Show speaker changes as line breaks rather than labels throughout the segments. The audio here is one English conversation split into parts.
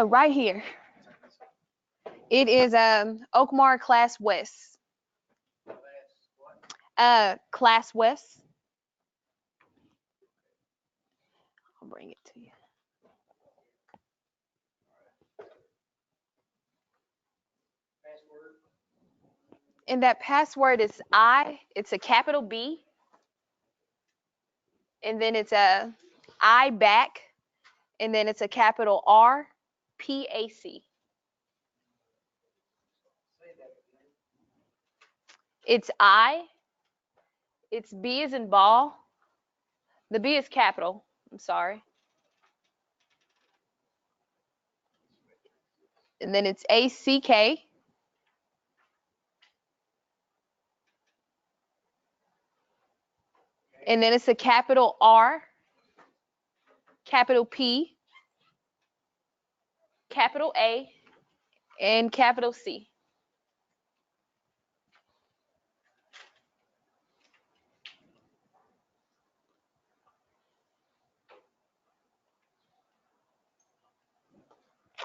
Right here. It is Oakmar Class West. Class West. I'll bring it to you. And that password is it's a capital B, and then it's a I back, and then it's a capital R PAC. It's it's B is in ball. The B is capital. I'm sorry. And then it's ACK. And then it's a capital R, capital P, capital A, and capital C.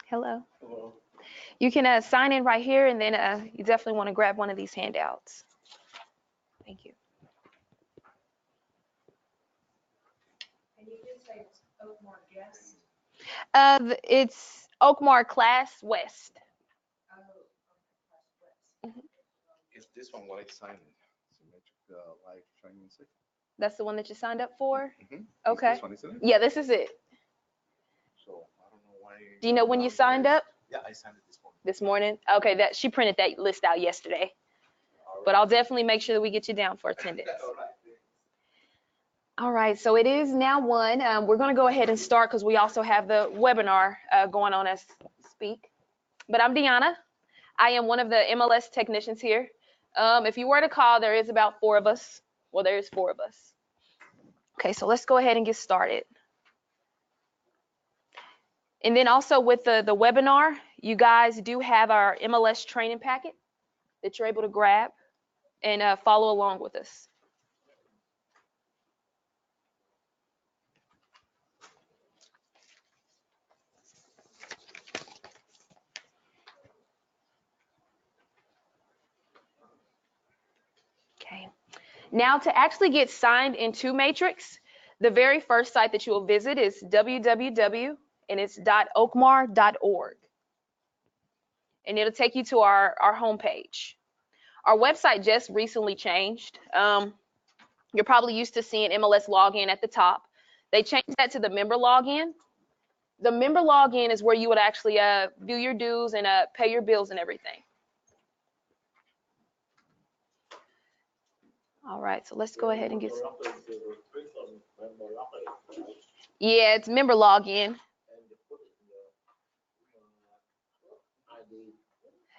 Hello.
Hello.
You can sign in right here, and then you definitely want to grab one of these handouts. Thank you.
And you did say it's Oakmar Guest?
It's Oakmar Class West.
Oh, Class West.
Is this one what I signed? Symmetric live training session?
That's the one that you signed up for?
Mm-hmm.
Okay.
This one, isn't it?
Yeah, this is it.
So I don't know why.
Do you know when you signed up?
Yeah, I signed it this morning.
This morning? Okay, that she printed that list out yesterday.
All
But
right.
I'll definitely make sure that we get you down for attendance.
All right.
All right, so it is now 1. We're going to go ahead and start because we also have the webinar going on as we speak. But I'm Deanna. I am one of the MLS technicians here. If you were to call, there is about 4 of us. Well, there's 4 of us. Okay, so let's go ahead and get started. And then also with the webinar, you guys do have our MLS training packet that you're able to grab and follow along with us. Okay. Now to actually get signed into Matrix, the very first site that you will visit is www and it's .oakmar.org. And it'll take you to our homepage. Our website just recently changed. You're probably used to seeing MLS login at the top. They changed that to the member login. The member login is where you would actually view your dues and pay your bills and everything. All right, so let's go ahead and get started. Yeah, it's member login.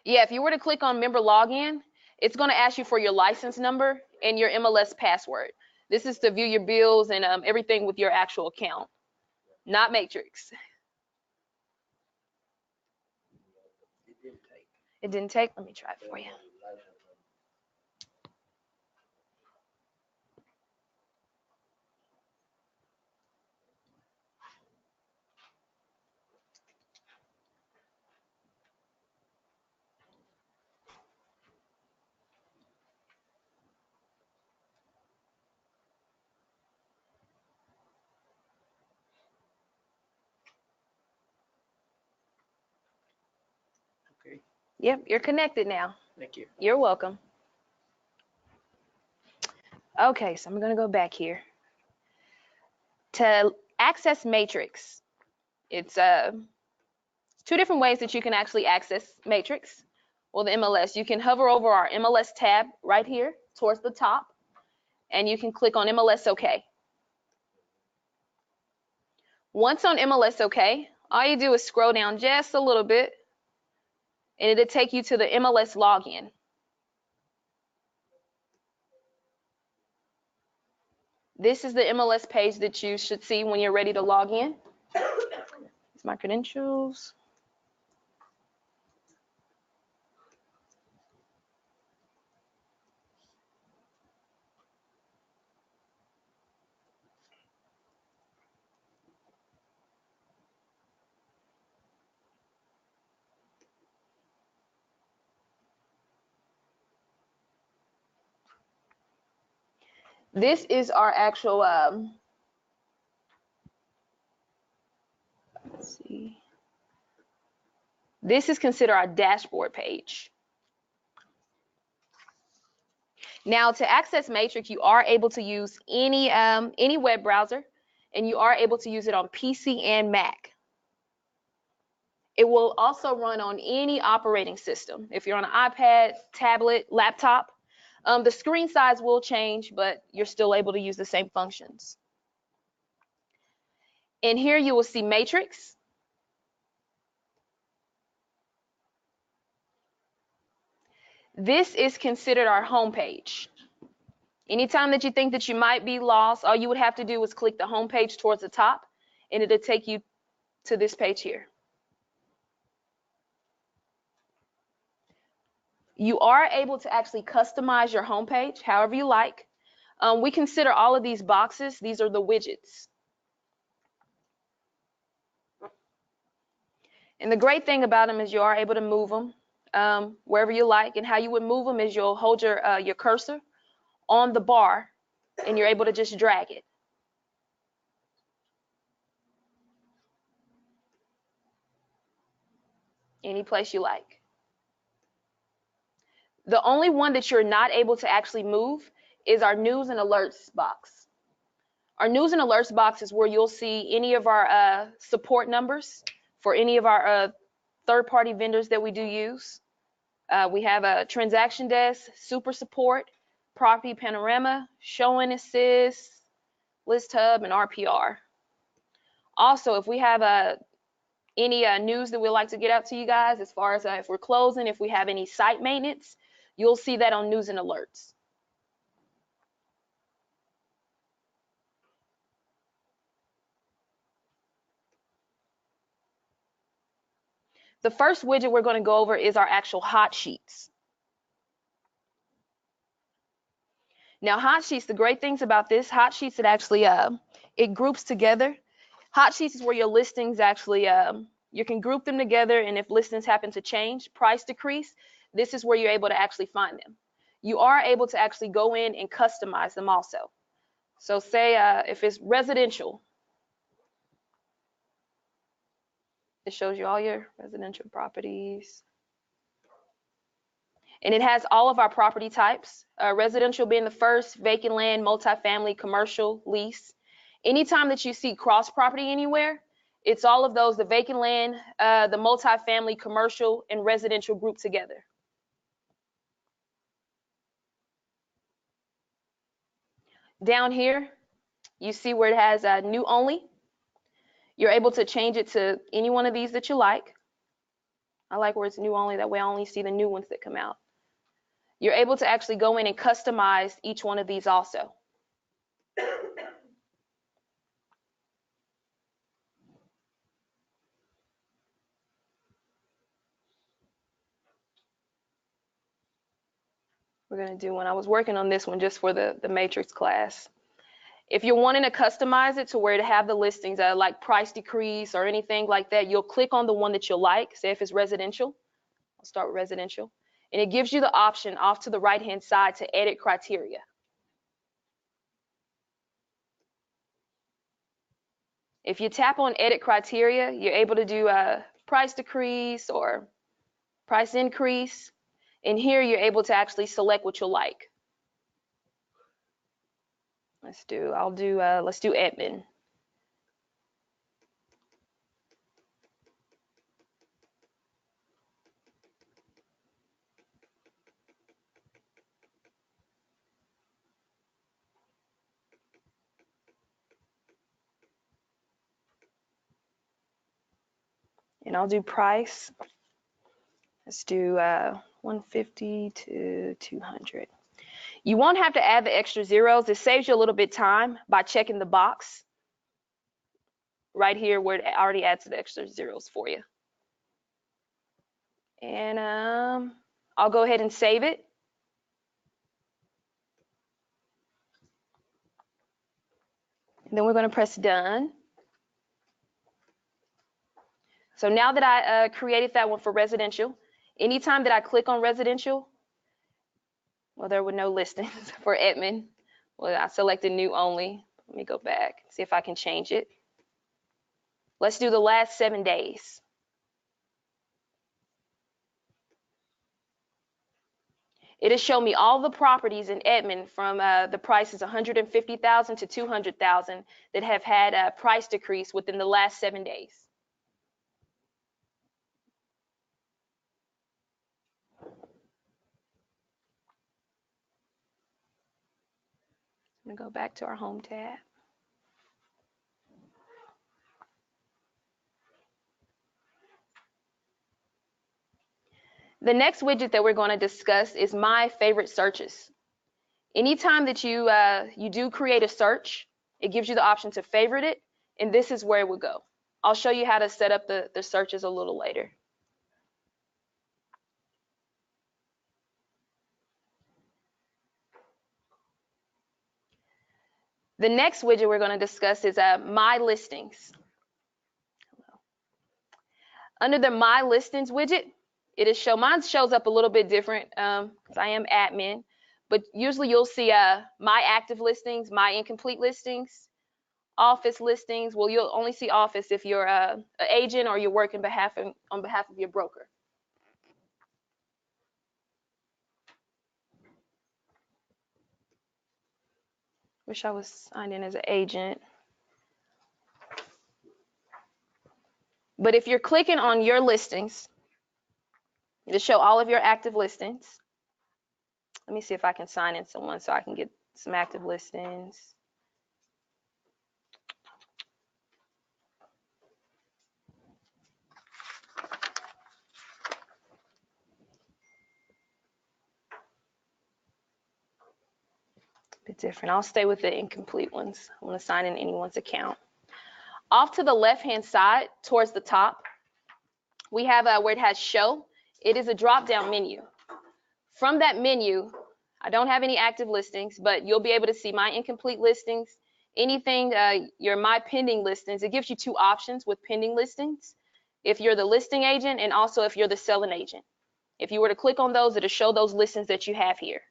Yeah, if you were to click on member login, it's going to ask you for your license number and your MLS password. This is to view your bills and everything with your actual account, not Matrix. It didn't take? Let me try it for you.
Okay.
Yep, you're connected now.
Thank you.
You're welcome. Okay, so I'm going to go back here. To access Matrix, it's 2 different ways that you can actually access Matrix or the MLS. You can hover over our MLS tab right here towards the top, and you can click on MLS OK. Once on MLS OK, all you do is scroll down just a little bit, and it'll take you to the MLS login. This is the MLS page that you should see when you're ready to log in. It's my credentials. This is our actual, let's see. This is considered our dashboard page. Now, to access Matrix, you are able to use any web browser, and you are able to use it on PC and Mac. It will also run on any operating system. If you're on an iPad, tablet, laptop, the screen size will change, but you're still able to use the same functions. And here you will see Matrix. This is considered our home page. Anytime that you think that you might be lost, all you would have to do is click the home page towards the top, and it'll take you to this page here. You are able to actually customize your home page however you like. We consider all of these boxes, these are the widgets. And the great thing about them is you are able to move them wherever you like. And how you would move them is you'll hold your cursor on the bar, and you're able to just drag it. Any place you like. The only one that you're not able to actually move is our news and alerts box. Our news and alerts box is where you'll see any of our support numbers for any of our third-party vendors that we do use. We have a transaction desk, super support, property panorama, show and assist, list hub, and RPR. Also, if we have any news that we'd like to get out to you guys, as far as if we're closing, if we have any site maintenance, you'll see that on news and alerts. The first widget we're going to go over is our actual hot sheets. Now, hot sheets, the great things about this, hot sheets, it actually, it groups together. Hot sheets is where your listings actually, you can group them together, and if listings happen to change, price decrease, this is where you're able to actually find them. You are able to actually go in and customize them also. So say if it's residential, it shows you all your residential properties. And it has all of our property types, residential being the first, vacant land, multifamily, commercial, lease. Anytime that you see cross property anywhere, it's all of those, the vacant land, the multifamily, commercial, and residential grouped together. Down here, you see where it has new only. You're able to change it to any one of these that you like. I like where it's new only, that way I only see the new ones that come out. You're able to actually go in and customize each one of these also. We're going to do one. I was working on this one just for the matrix class. If you're wanting to customize it to where to have the listings like price decrease or anything like that, you'll click on the one that you like. Say if it's residential, I'll start with residential. And it gives you the option off to the right-hand side to edit criteria. If you tap on edit criteria, you're able to do a price decrease or price increase. And here you're able to actually select what you like. Let's do admin. And I'll do price. Let's do 150 to 200. You won't have to add the extra zeros. It saves you a little bit of time by checking the box right here where it already adds the extra zeros for you. And I'll go ahead and save it. And then we're going to press done. So now that I created that one for residential, anytime that I click on residential, well, there were no listings for admin. Well, I selected new only. Let me go back, see if I can change it. Let's do the last 7 days. It'll show me all the properties in Edmond from the prices 150,000 to 200,000 that have had a price decrease within the last 7 days. I'm gonna go back to our home tab. The next widget that we're going to discuss is my favorite searches. Anytime that you do create a search, it gives you the option to favorite it, and this is where it would go. I'll show you how to set up the searches a little later. The next widget we're going to discuss is My Listings. Under the My Listings widget, mine shows up a little bit different because I am admin, but usually you'll see My Active Listings, My Incomplete Listings, Office Listings. Well, you'll only see Office if you're an agent or you're working on behalf of your broker. Wish I was signed in as an agent. But if you're clicking on your listings, it'll show all of your active listings. Let me see if I can sign in someone so I can get some active listings. A bit different. I'll stay with the incomplete ones. I want to sign in anyone's account. Off to the left-hand side, towards the top, we have where it has show. It is a drop-down menu. From that menu, I don't have any active listings, but you'll be able to see my incomplete listings, anything, your my pending listings. It gives you two options with pending listings, if you're the listing agent and also if you're the selling agent. If you were to click on those, it'll show those listings that you have here.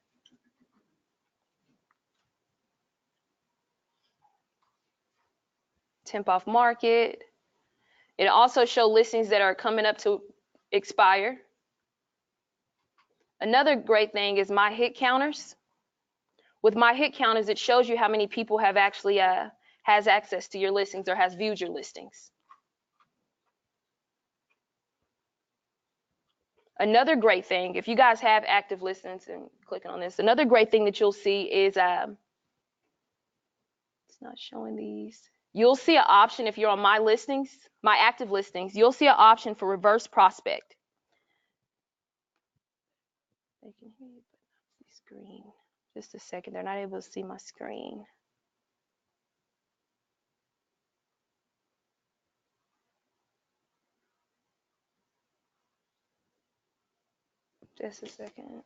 Temp off market. It'll also show listings that are coming up to expire. Another great thing is my hit counters. With my hit counters, it shows you how many people have actually has access to your listings or has viewed your listings. Another great thing, if you guys have active listings and clicking on this, another great thing that you'll see is it's not showing these. You'll see an option if you're on my listings, my active listings, you'll see an option for reverse prospect. They can hear you, but not see screen. Just a second, they're not able to see my screen. Just a second.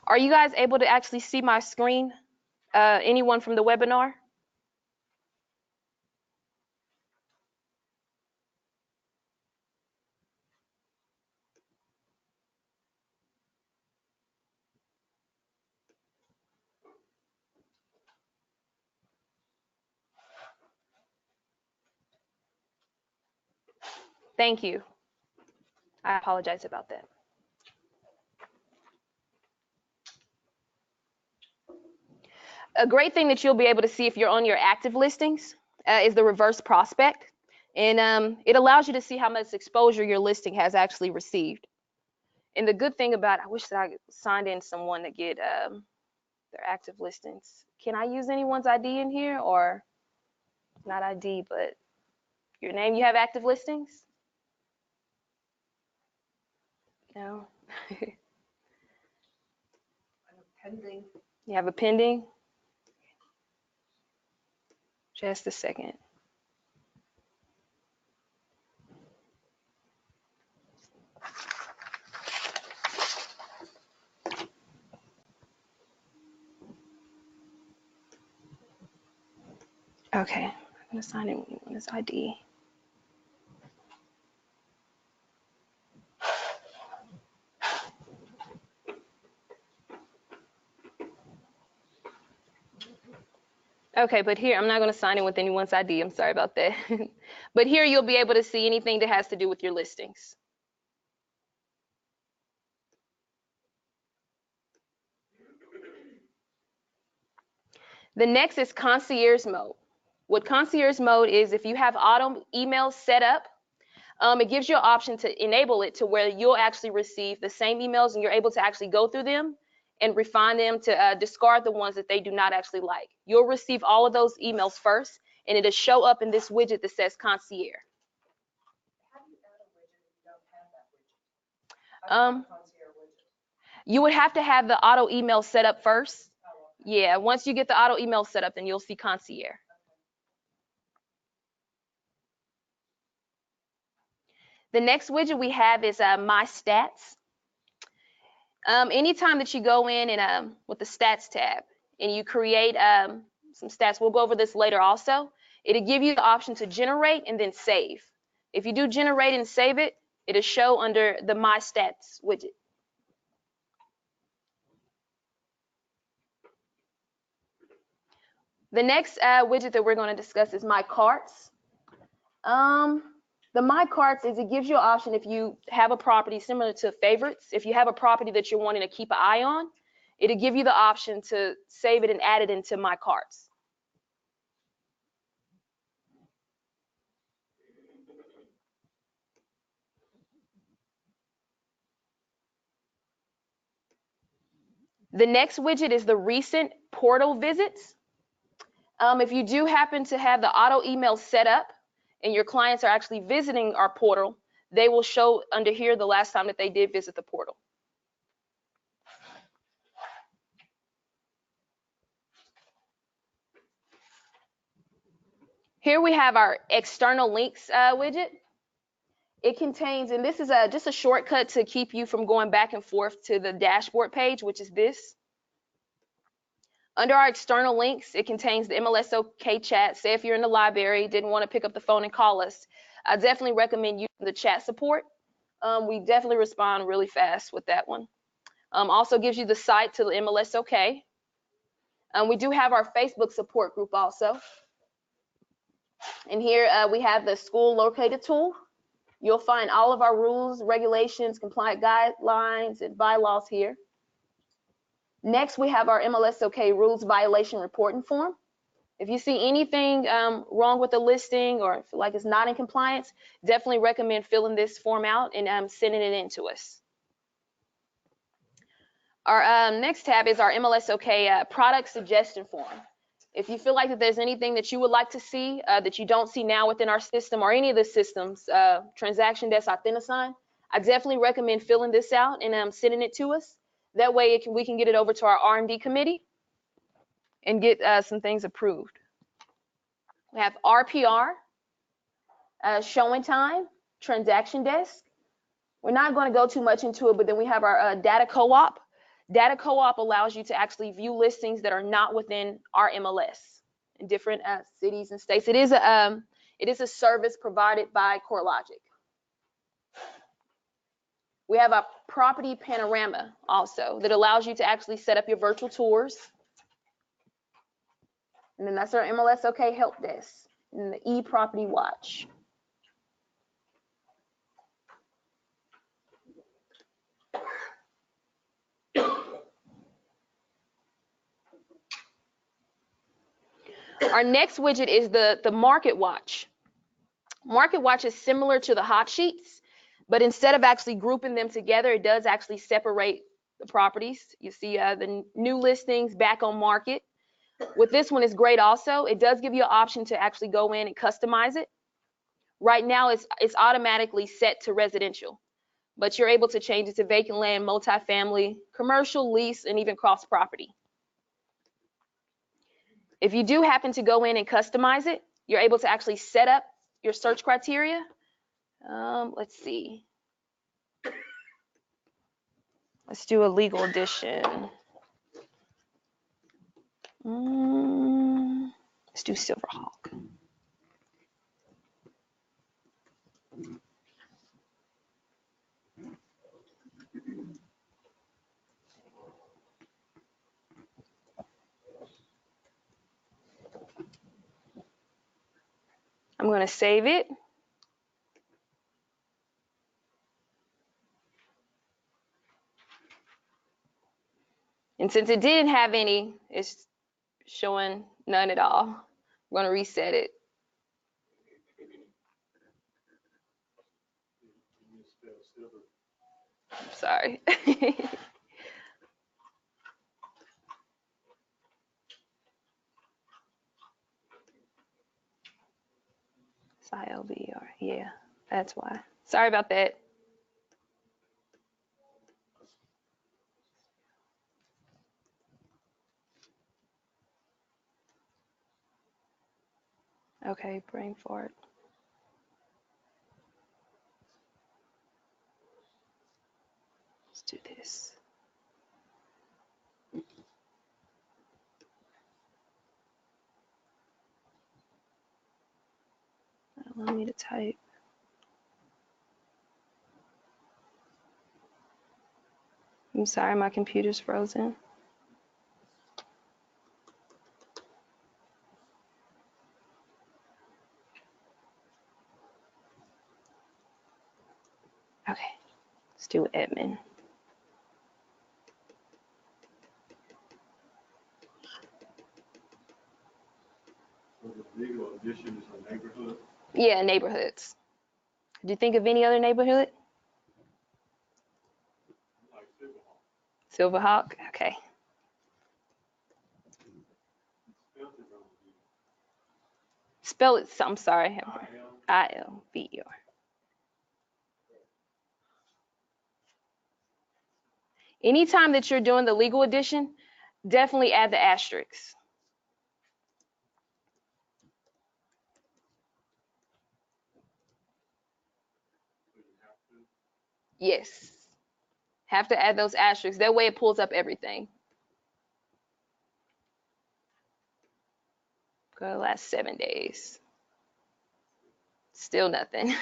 Are you guys able to actually see my screen? Anyone from the webinar? Thank you. I apologize about that. A great thing that you'll be able to see if you're on your active listings is the reverse prospect. And it allows you to see how much exposure your listing has actually received. And the good thing about, I wish that I signed in someone to get their active listings. Can I use anyone's ID in here, or not ID, but your name? You have active listings? No.
Pending.
You have a pending? Just a second. Okay, I'm gonna sign in on his ID. Okay, but here, I'm not gonna sign in with anyone's ID, I'm sorry about that. But here you'll be able to see anything that has to do with your listings. The next is concierge mode. What concierge mode is, if you have auto emails set up, it gives you an option to enable it to where you'll actually receive the same emails and you're able to actually go through them and refine them to discard the ones that they do not actually like. You'll receive all of those emails first, and it'll show up in this widget that says concierge.
How do you add a widget if you don't have that widget? I don't have a concierge widget.
You would have to have the auto email set up first.
Oh, okay.
Yeah, once you get the auto email set up, then you'll see concierge. The next widget we have is My Stats. Anytime that you go in and with the Stats tab and you create some stats, we'll go over this later also, it'll give you the option to generate and then save. If you do generate and save it, it'll show under the My Stats widget. The next widget that we're going to discuss is My Carts. The My Carts is, it gives you an option if you have a property similar to favorites. If you have a property that you're wanting to keep an eye on, it'll give you the option to save it and add it into My Carts. The next widget is the recent portal visits. If you do happen to have the auto email set up and your clients are actually visiting our portal, they will show under here the last time that they did visit the portal. Here we have our external links widget. It contains, and this is just a shortcut to keep you from going back and forth to the dashboard page, which is this. Under our external links, it contains the MLS OK chat. Say if you're in the library, didn't want to pick up the phone and call us, I definitely recommend using the chat support. We definitely respond really fast with that one. Also gives you the site to the MLS OK. We do have our Facebook support group also. And here we have the school locator tool. You'll find all of our rules, regulations, compliant guidelines, and bylaws here. Next, we have our MLS OK rules violation reporting form. If you see anything wrong with the listing or feel like it's not in compliance, definitely recommend filling this form out and sending it in to us. Our next tab is our MLS OK product suggestion form. If you feel like that there's anything that you would like to see that you don't see now within our system or any of the systems, Transaction Desk, Authentisign, I definitely recommend filling this out and sending it to us. That way we can get it over to our R&D committee and get some things approved. We have RPR, showing time, Transaction Desk. We're not going to go too much into it, but then we have our data co-op. Data co-op allows you to actually view listings that are not within our MLS in different cities and states. It is a service provided by CoreLogic. We have a property panorama also that allows you to actually set up your virtual tours. And then that's our MLS OK help desk and the e-property watch. Our next widget is the Market Watch. Market Watch is similar to the hot sheets, but instead of actually grouping them together, it does actually separate the properties. You see the new listings back on market. With this one, it's great also. It does give you an option to actually go in and customize it. Right now, it's automatically set to residential. but you're able to change it to vacant land, multifamily, commercial, lease, and even cross property. If you do happen to go in and customize it, you're able to actually set up your search criteria. Let's see. Let's do a legal edition. Let's do Silverhawk. I'm going to save it. And since it didn't have any, it's showing none at all. I'm going to reset it. I'm sorry. It's ILBR. Yeah, that's why. Sorry about that. Okay, brain fart. Let's do this. Allow me to type. I'm sorry, my computer's frozen. Okay, let's do admin.
So the legal addition is a neighborhood?
Yeah, neighborhoods. Did you think of any other neighborhood?
Like Silverhawk.
Silverhawk? Okay. Spell it, I'm sorry. ILBER. Anytime that you're doing the legal edition, definitely add the asterisks. Yes. Have to add those asterisks. That way it pulls up everything. For the last 7 days. Still nothing.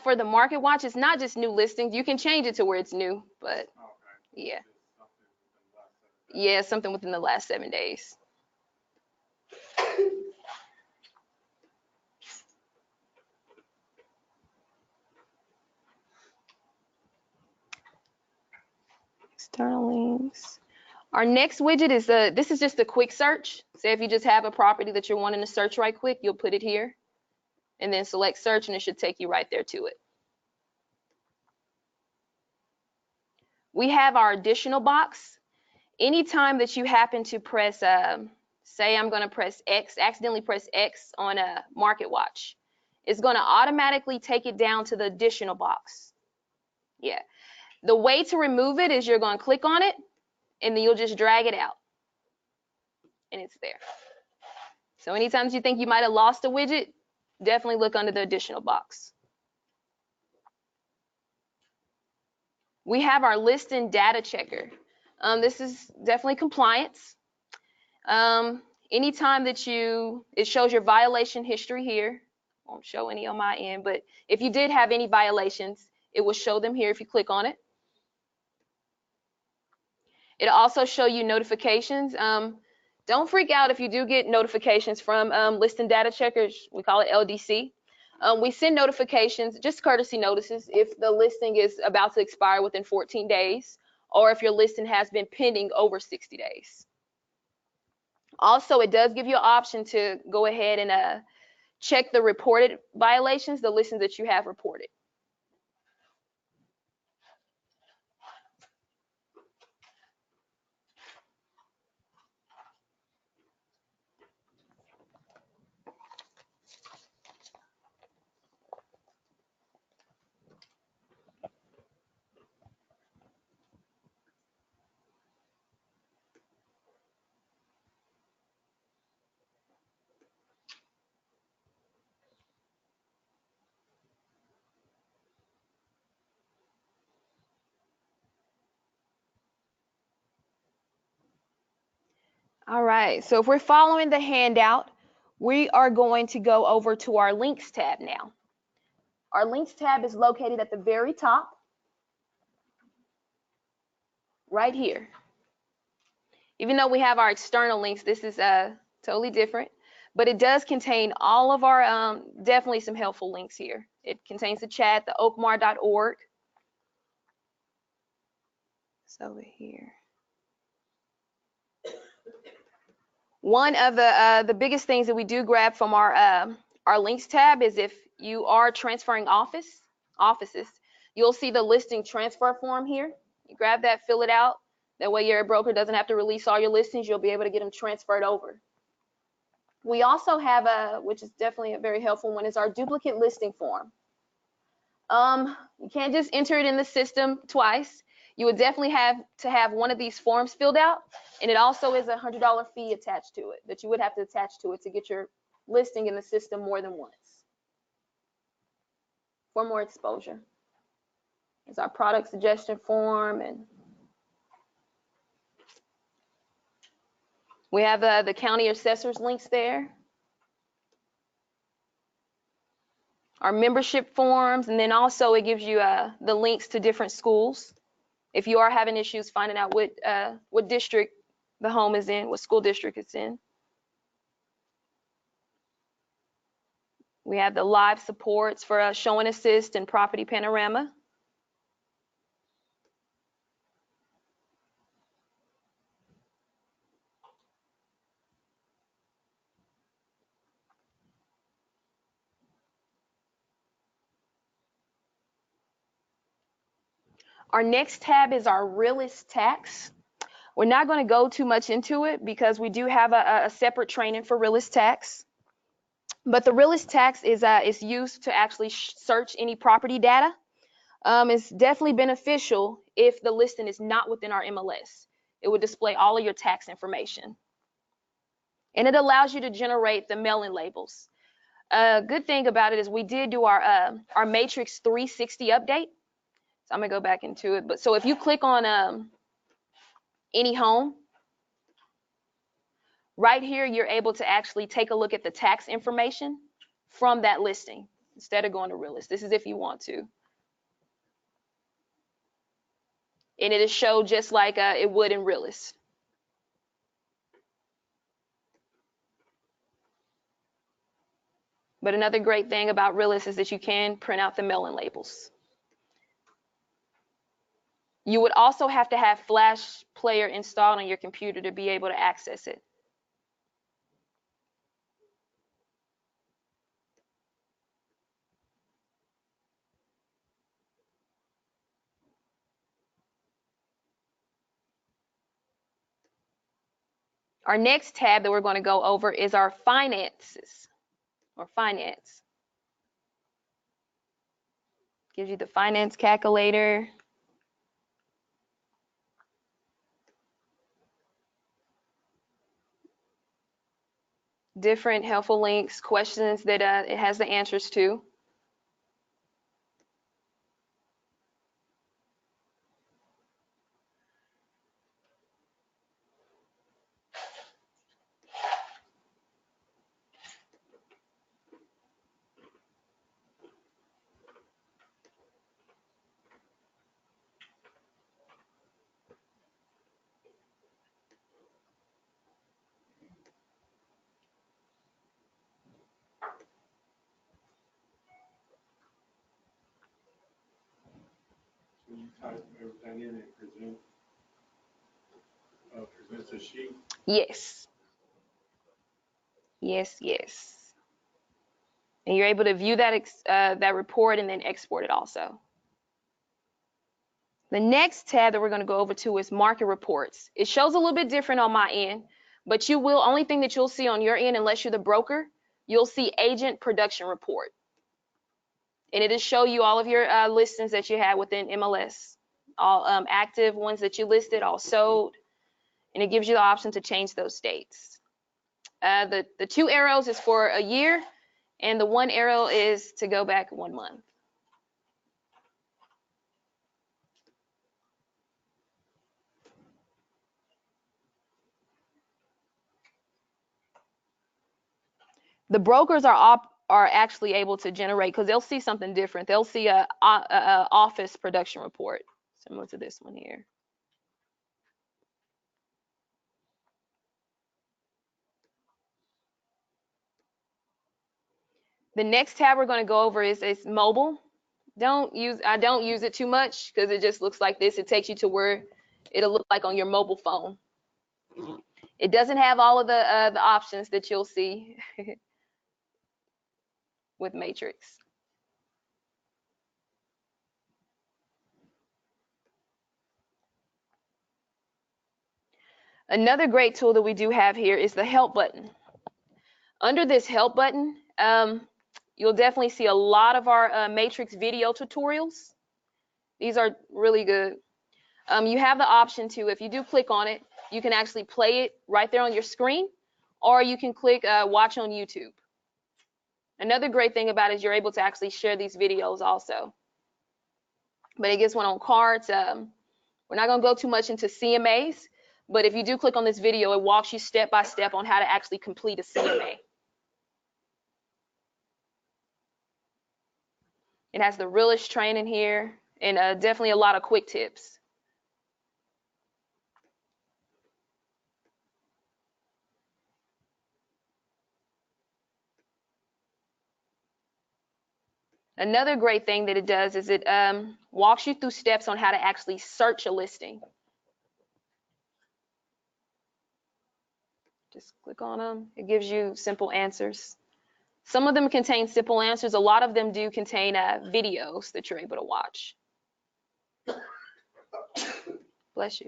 For the market watch, it's not just new listings. You can change it to where it's new, but yeah. Yeah, something within the last 7 days. External links. Our next widget is this is just a quick search. Say if you just have a property that you're wanting to search right quick, you'll put it here and then select search and it should take you right there to it. We have our additional box. Anytime that you happen to press, say I'm going to press X, accidentally press X on a market watch, it's going to automatically take it down to the additional box. Yeah. The way to remove it is you're going to click on it and then you'll just drag it out and it's there. So anytime you think you might have lost a widget, definitely look under the additional box. We have our listing data checker. This is definitely compliance. Anytime that it shows your violation history here. Won't show any on my end, but if you did have any violations, it will show them here if you click on it. It'll also show you notifications. Don't freak out if you do get notifications from listing data checkers. We call it LDC. We send notifications, just courtesy notices, if the listing is about to expire within 14 days, or if your listing has been pending over 60 days. Also, it does give you an option to go ahead and check the reported violations, the listings that you have reported. All right, so if we're following the handout, we are going to go over to our links tab now. Our links tab is located at the very top, right here. Even though we have our external links, this is totally different, but it does contain all of our, definitely some helpful links here. It contains the chat, the oakmar.org. It's over here. One of the biggest things that we do grab from our links tab is if you are transferring offices, you'll see the listing transfer form here. You grab that, fill it out. That way your broker doesn't have to release all your listings. You'll be able to get them transferred over. We also have which is definitely a very helpful one, is our duplicate listing form. You can't just enter it in the system twice. You would definitely have to have one of these forms filled out, and it also is a $100 fee attached to it that you would have to attach to it to get your listing in the system more than once for more exposure. It's our product suggestion form, and we have the county assessor's links there, our membership forms, and then also it gives you the links to different schools. If you are having issues finding out what district the home is in, what school district it's in. We have the live supports for show and assist and property panorama. Our next tab is our realist tax. We're not going to go too much into it because we do have a separate training for realist tax. But the realist tax is used to actually search any property data. It's definitely beneficial if the listing is not within our MLS. It would display all of your tax information. And it allows you to generate the mailing labels. A good thing about it is we did do our Matrix 360 update. So I'm gonna go back into it. But so if you click on any home, right here, you're able to actually take a look at the tax information from that listing instead of going to realist. This is if you want to. And it is showed just like it would in realist. But another great thing about realist is that you can print out the mailing labels. You would also have to have Flash Player installed on your computer to be able to access it. Our next tab that we're going to go over is our finances, or finance. Gives you the finance calculator. Different helpful links, questions that it has the answers to.
So you type everything in and presents a sheet?
Yes. Yes, yes. And you're able to view that report and then export it also. The next tab that we're going to go over to is market reports. It shows a little bit different on my end, but only thing that you'll see on your end, unless you're the broker, you'll see agent production report. And it'll show you all of your listings that you have within MLS, all active ones that you listed, all sold, and it gives you the option to change those dates. The 2 arrows is for a year, and the 1 arrow is to go back 1 month. The brokers are actually able to generate, because they'll see something different. They'll see a office production report similar to this one here. The next tab we're going to go over is mobile. I don't use it too much because it just looks like this. It takes you to where it'll look like on your mobile phone. It doesn't have all of the options that you'll see with Matrix. Another great tool that we do have here is the help button. Under this help button, you'll definitely see a lot of our Matrix video tutorials. These are really good. You have the option to, if you do click on it, you can actually play it right there on your screen, or you can click watch on YouTube. Another great thing about it is you're able to actually share these videos also. But it gets one on cards. We're not going to go too much into CMAs, but if you do click on this video, it walks you step by step on how to actually complete a CMA. It has the realist training here, and definitely a lot of quick tips. Another great thing that it does is it walks you through steps on how to actually search a listing. Just click on them. It gives you simple answers. Some of them contain simple answers. A lot of them do contain videos that you're able to watch. Bless you.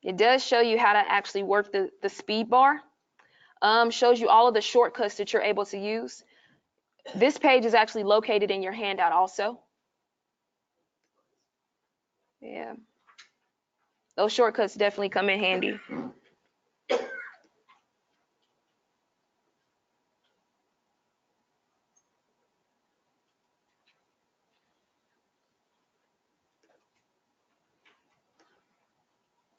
It does show you how to actually work the speed bar. Shows you all of the shortcuts that you're able to use. This page is actually located in your handout also. Yeah. Those shortcuts definitely come in handy.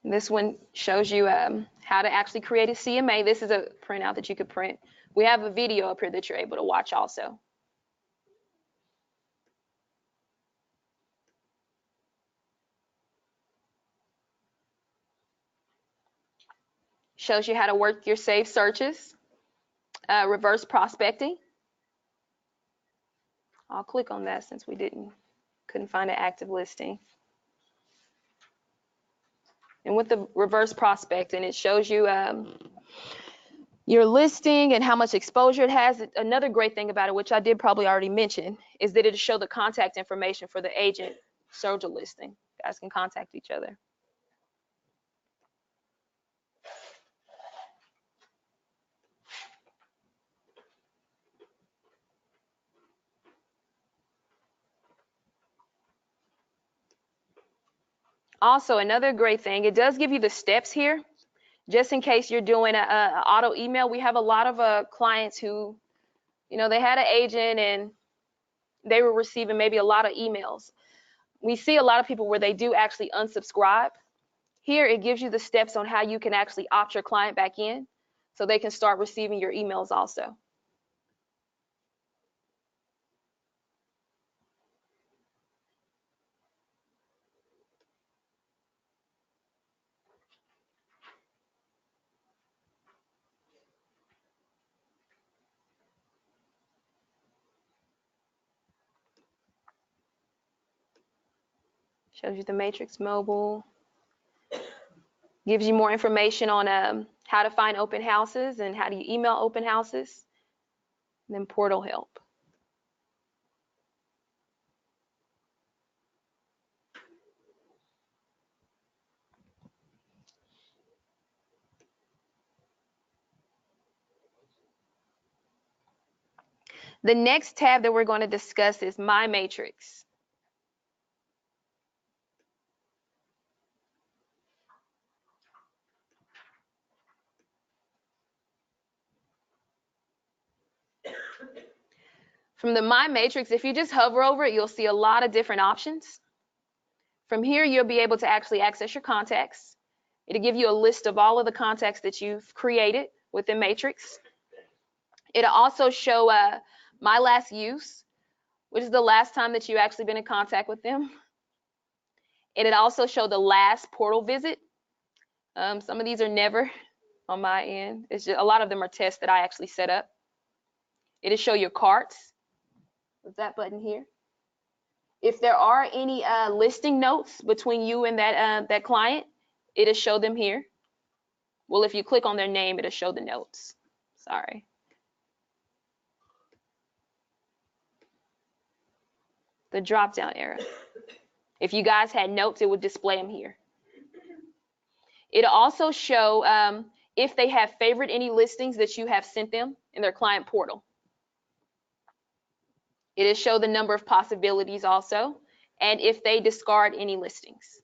This one shows you how to actually create a CMA. This is a printout that you could print. We have a video up here that you're able to watch also. Shows you how to work your saved searches, reverse prospecting. I'll click on that since we couldn't find an active listing. And with the reverse prospecting, it shows you your listing and how much exposure it has. Another great thing about it, which I did probably already mention, is that it'll show the contact information for the agent served a listing. You guys can contact each other. Also, another great thing, it does give you the steps here, just in case you're doing an auto email. We have a lot of clients who, they had an agent and they were receiving maybe a lot of emails. We see a lot of people where they do actually unsubscribe. Here, it gives you the steps on how you can actually opt your client back in so they can start receiving your emails also. Shows you the Matrix Mobile. Gives you more information on how to find open houses and how do you email open houses. And then portal help. The next tab that we're going to discuss is My Matrix. From the My Matrix, if you just hover over it, you'll see a lot of different options. From here, you'll be able to actually access your contacts. It'll give you a list of all of the contacts that you've created within Matrix. It'll also show My Last Use, which is the last time that you actually been in contact with them. It'll also show the last portal visit. Some of these are never on my end. It's just a lot of them are tests that I actually set up. It'll show your carts with that button here. If there are any listing notes between you and that client, it'll show them here. Well, if you click on their name, it'll show the notes. Sorry. The drop-down arrow. If you guys had notes, it would display them here. It'll also show if they have favored any listings that you have sent them in their client portal. It'll show the number of possibilities also, and if they discard any listings.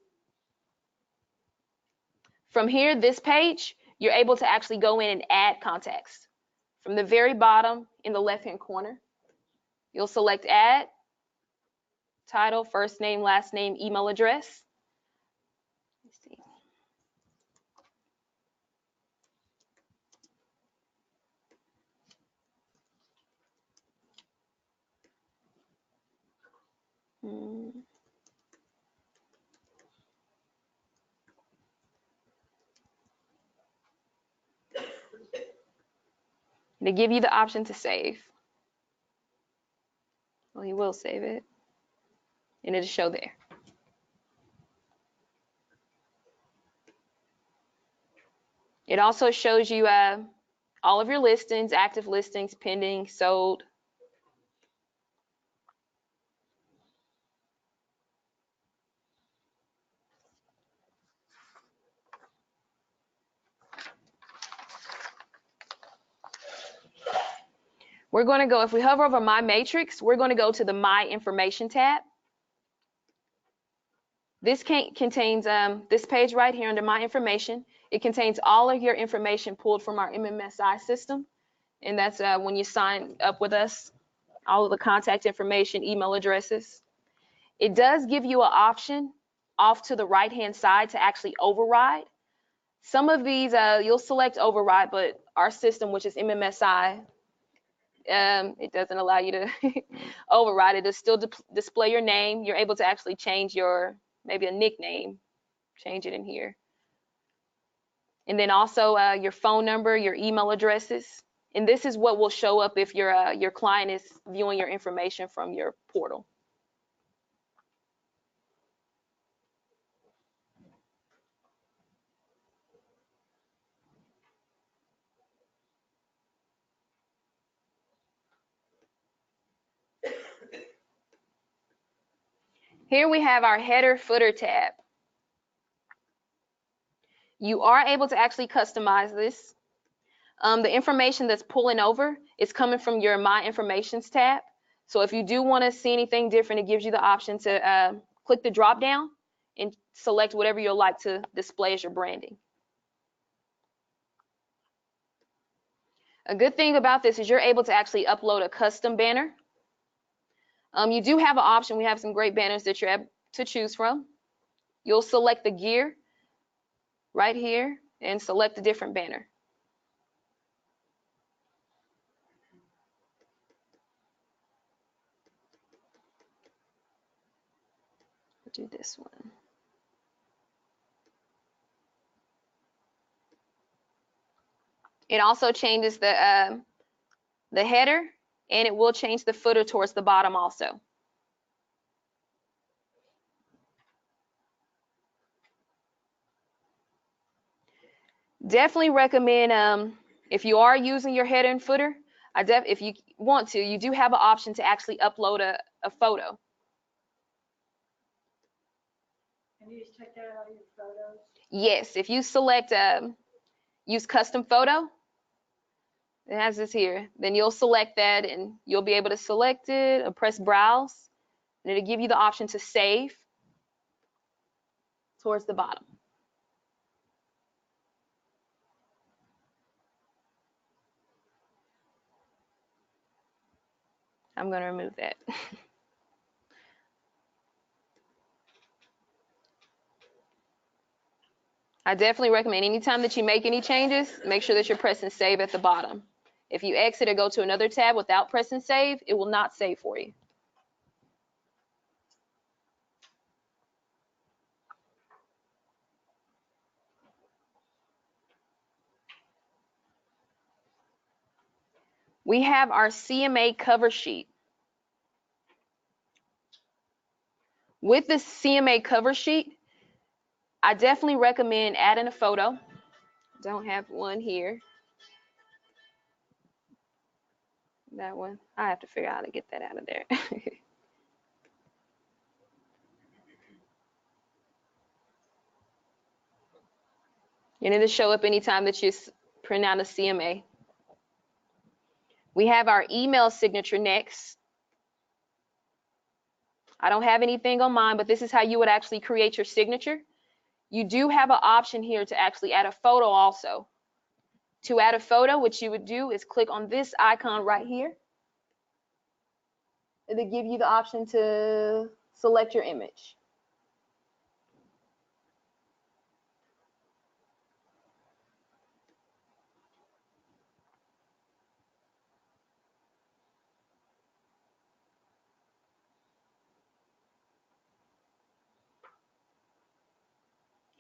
From here, this page, you're able to actually go in and add contacts. From the very bottom in the left-hand corner, you'll select Add, title, first name, last name, email address. Let's see. To give you the option to save. Well, he will save it, and it'll show there. It also shows you all of your listings, active listings, pending, sold. We're going to go, if we hover over My Matrix, we're going to go to the My Information tab. This contains this page right here under My Information. It contains all of your information pulled from our MMSI system. And that's when you sign up with us, all of the contact information, email addresses. It does give you an option off to the right-hand side to actually override. Some of these, you'll select override, but our system, which is MMSI, it doesn't allow you to override it. It'll still display your name. You're able to actually change your, maybe a nickname, change it in here. And then also your phone number, your email addresses. And this is what will show up if your client is viewing your information from your portal. Here we have our header footer tab. You are able to actually customize this. The information that's pulling over is coming from your My Informations tab. So if you do want to see anything different, it gives you the option to click the drop down and select whatever you'll like to display as your branding. A good thing about this is you're able to actually upload a custom banner. You do have an option. We have some great banners that you're able to choose from. You'll select the gear right here and select a different banner. We'll do this one. It also changes the header, and it will change the footer towards the bottom also. Definitely recommend, if you are using your header and footer, if you want to, you do have an option to actually upload a photo.
Can you just check that out of your photos?
Yes, if you select use custom photo, it has this here, then you'll select that and you'll be able to select it or press browse, and it'll give you the option to save towards the bottom. I'm going to remove that. I definitely recommend anytime that you make any changes, make sure that you're pressing save at the bottom. If you exit or go to another tab without pressing save, it will not save for you. We have our CMA cover sheet. With the CMA cover sheet, I definitely recommend adding a photo. Don't have one here. That one, I have to figure out how to get that out of there. And it'll show up anytime that you print out a CMA. We have our email signature next. I don't have anything on mine, but this is how you would actually create your signature. You do have an option here to actually add a photo also. To add a photo, what you would do is click on this icon right here. It'll give you the option to select your image.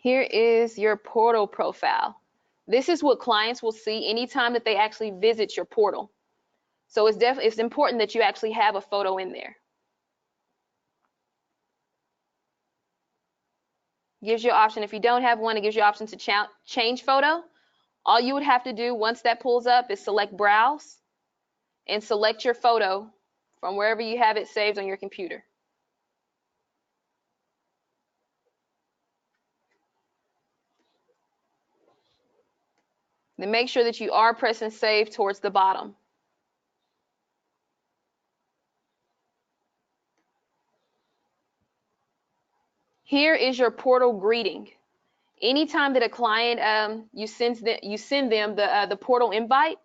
Here is your portal profile. This is what clients will see anytime that they actually visit your portal. So it's important that you actually have a photo in there. Gives you an option. If you don't have one, it gives you an option to change photo. All you would have to do once that pulls up is select browse and select your photo from wherever you have it saved on your computer. Then make sure that you are pressing save towards the bottom. Here is your portal greeting. Anytime that a client you send them the portal invite,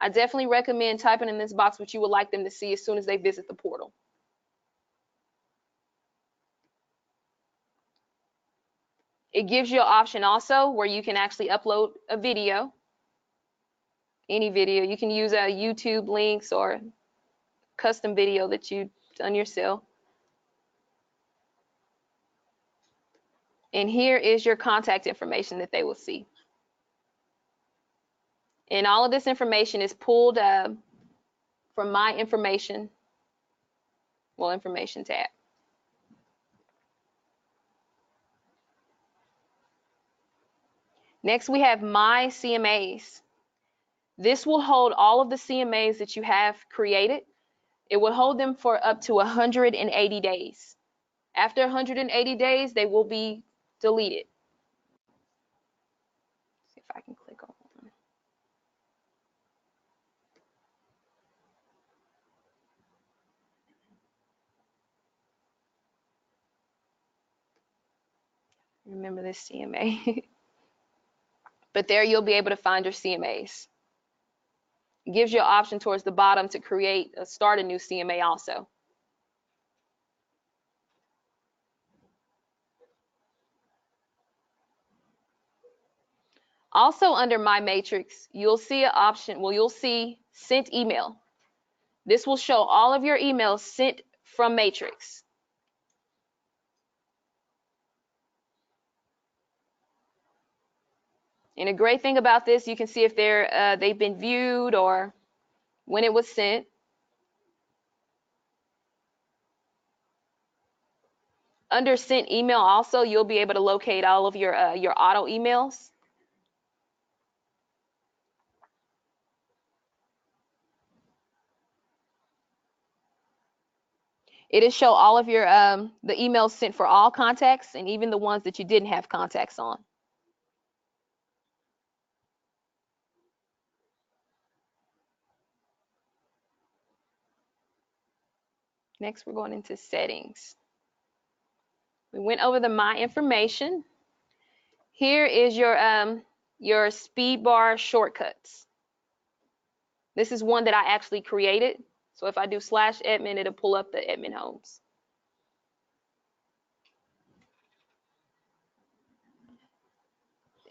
I definitely recommend typing in this box what you would like them to see as soon as they visit the portal. It gives you an option also where you can actually upload a video, any video. You can use YouTube links or custom video that you've done yourself. And here is your contact information that they will see. And all of this information is pulled from my information tab. Next, we have my CMAs. This will hold all of the CMAs that you have created. It will hold them for up to 180 days. After 180 days, they will be deleted. See if I can click on one. Remember this CMA. But there you'll be able to find your CMAs. It gives you an option towards the bottom to start a new CMA also. Also under My Matrix, you'll see an option, you'll see Sent Email. This will show all of your emails sent from Matrix. And a great thing about this, you can see if they've been viewed or when it was sent. Under Sent Email also, you'll be able to locate all of your auto emails. It'll show all of your the emails sent for all contacts and even the ones that you didn't have contacts on. Next, we're going into settings. We went over the My Information. Here is your speed bar shortcuts. This is one that I actually created. So if I do /admin, it'll pull up the admin homes.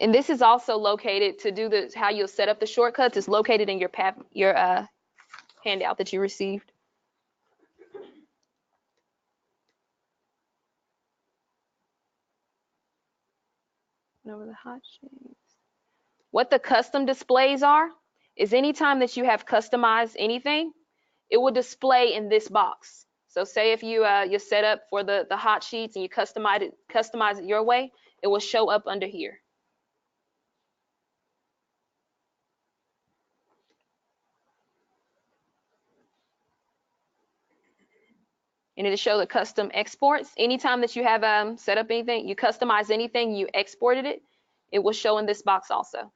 And this is also located to do the how you'll set up the shortcuts. It's located in your handout that you received. Over the hot shades. What the custom displays are is anytime that you have customized anything, it will display in this box. So say if you're set up for the hot sheets and you customize it your way, it will show up under here. And it'll show the custom exports. Anytime that you have set up anything, you customize anything, you exported it, it will show in this box also.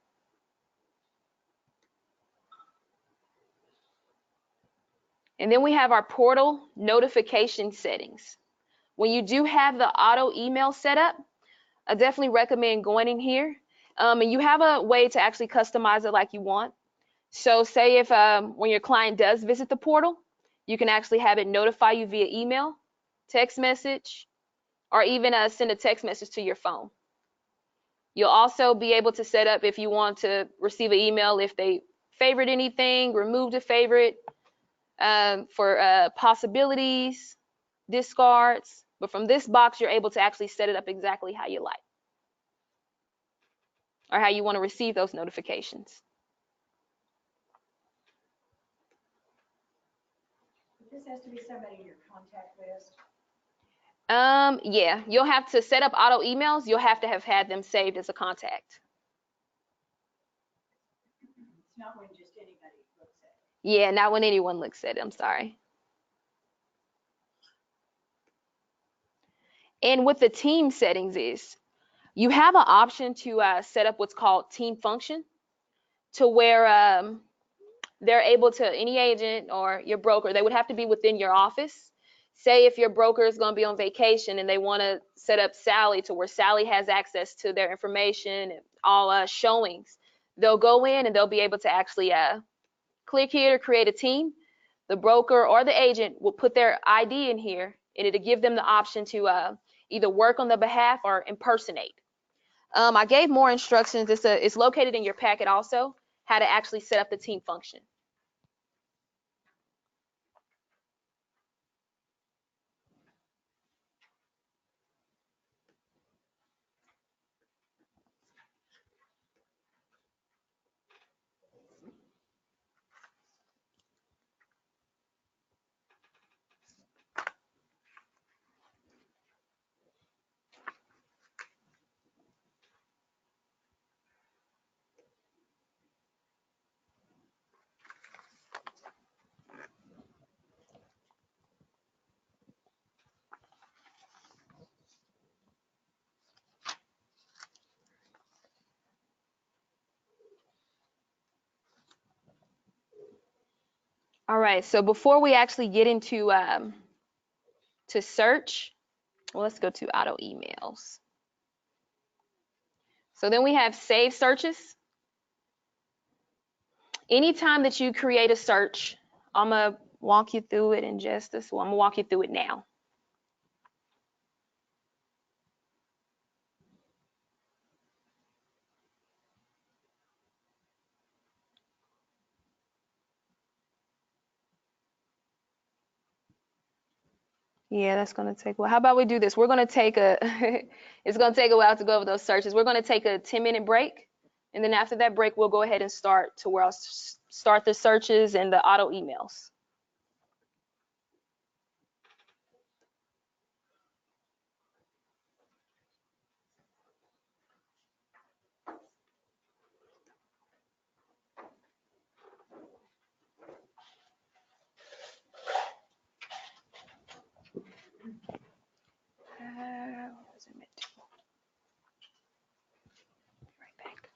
And then we have our portal notification settings. When you do have the auto email set up, I definitely recommend going in here. And you have a way to actually customize it like you want. So say if when your client does visit the portal, you can actually have it notify you via email, text message, or even send a text message to your phone. You'll also be able to set up if you want to receive an email if they favorite anything, removed a favorite, for possibilities, discards. But from this box, you're able to actually set it up exactly how you like or how you want to receive those notifications.
This has to be somebody in your contact list.
Yeah, you'll have to set up auto emails. You'll have to have had them saved as a contact.
It's not when just anybody looks at it.
Yeah, not when anyone looks at it. I'm sorry. And with the team settings is you have an option to set up what's called team function to where they're able to, any agent or your broker, they would have to be within your office. Say if your broker is going to be on vacation and they want to set up Sally to where Sally has access to their information and all showings, they'll go in and they'll be able to actually click here to create a team. The broker or the agent will put their ID in here and it'll give them the option to either work on their behalf or impersonate. I gave more instructions. It's located in your packet also, how to actually set up the team function. All right, so before we actually get into to search, well, let's go to auto emails. So then we have save searches. Anytime that you create a search, I'm gonna walk you through it in just this. Well, I'm gonna walk you through it now. Yeah, that's gonna take. Well, how about we do this? We're gonna take a. It's gonna take a while to go over those searches. We're gonna take a 10-minute break, and then after that break, we'll go ahead and start to where I'll start the searches and the auto emails. What was it meant to? Right back.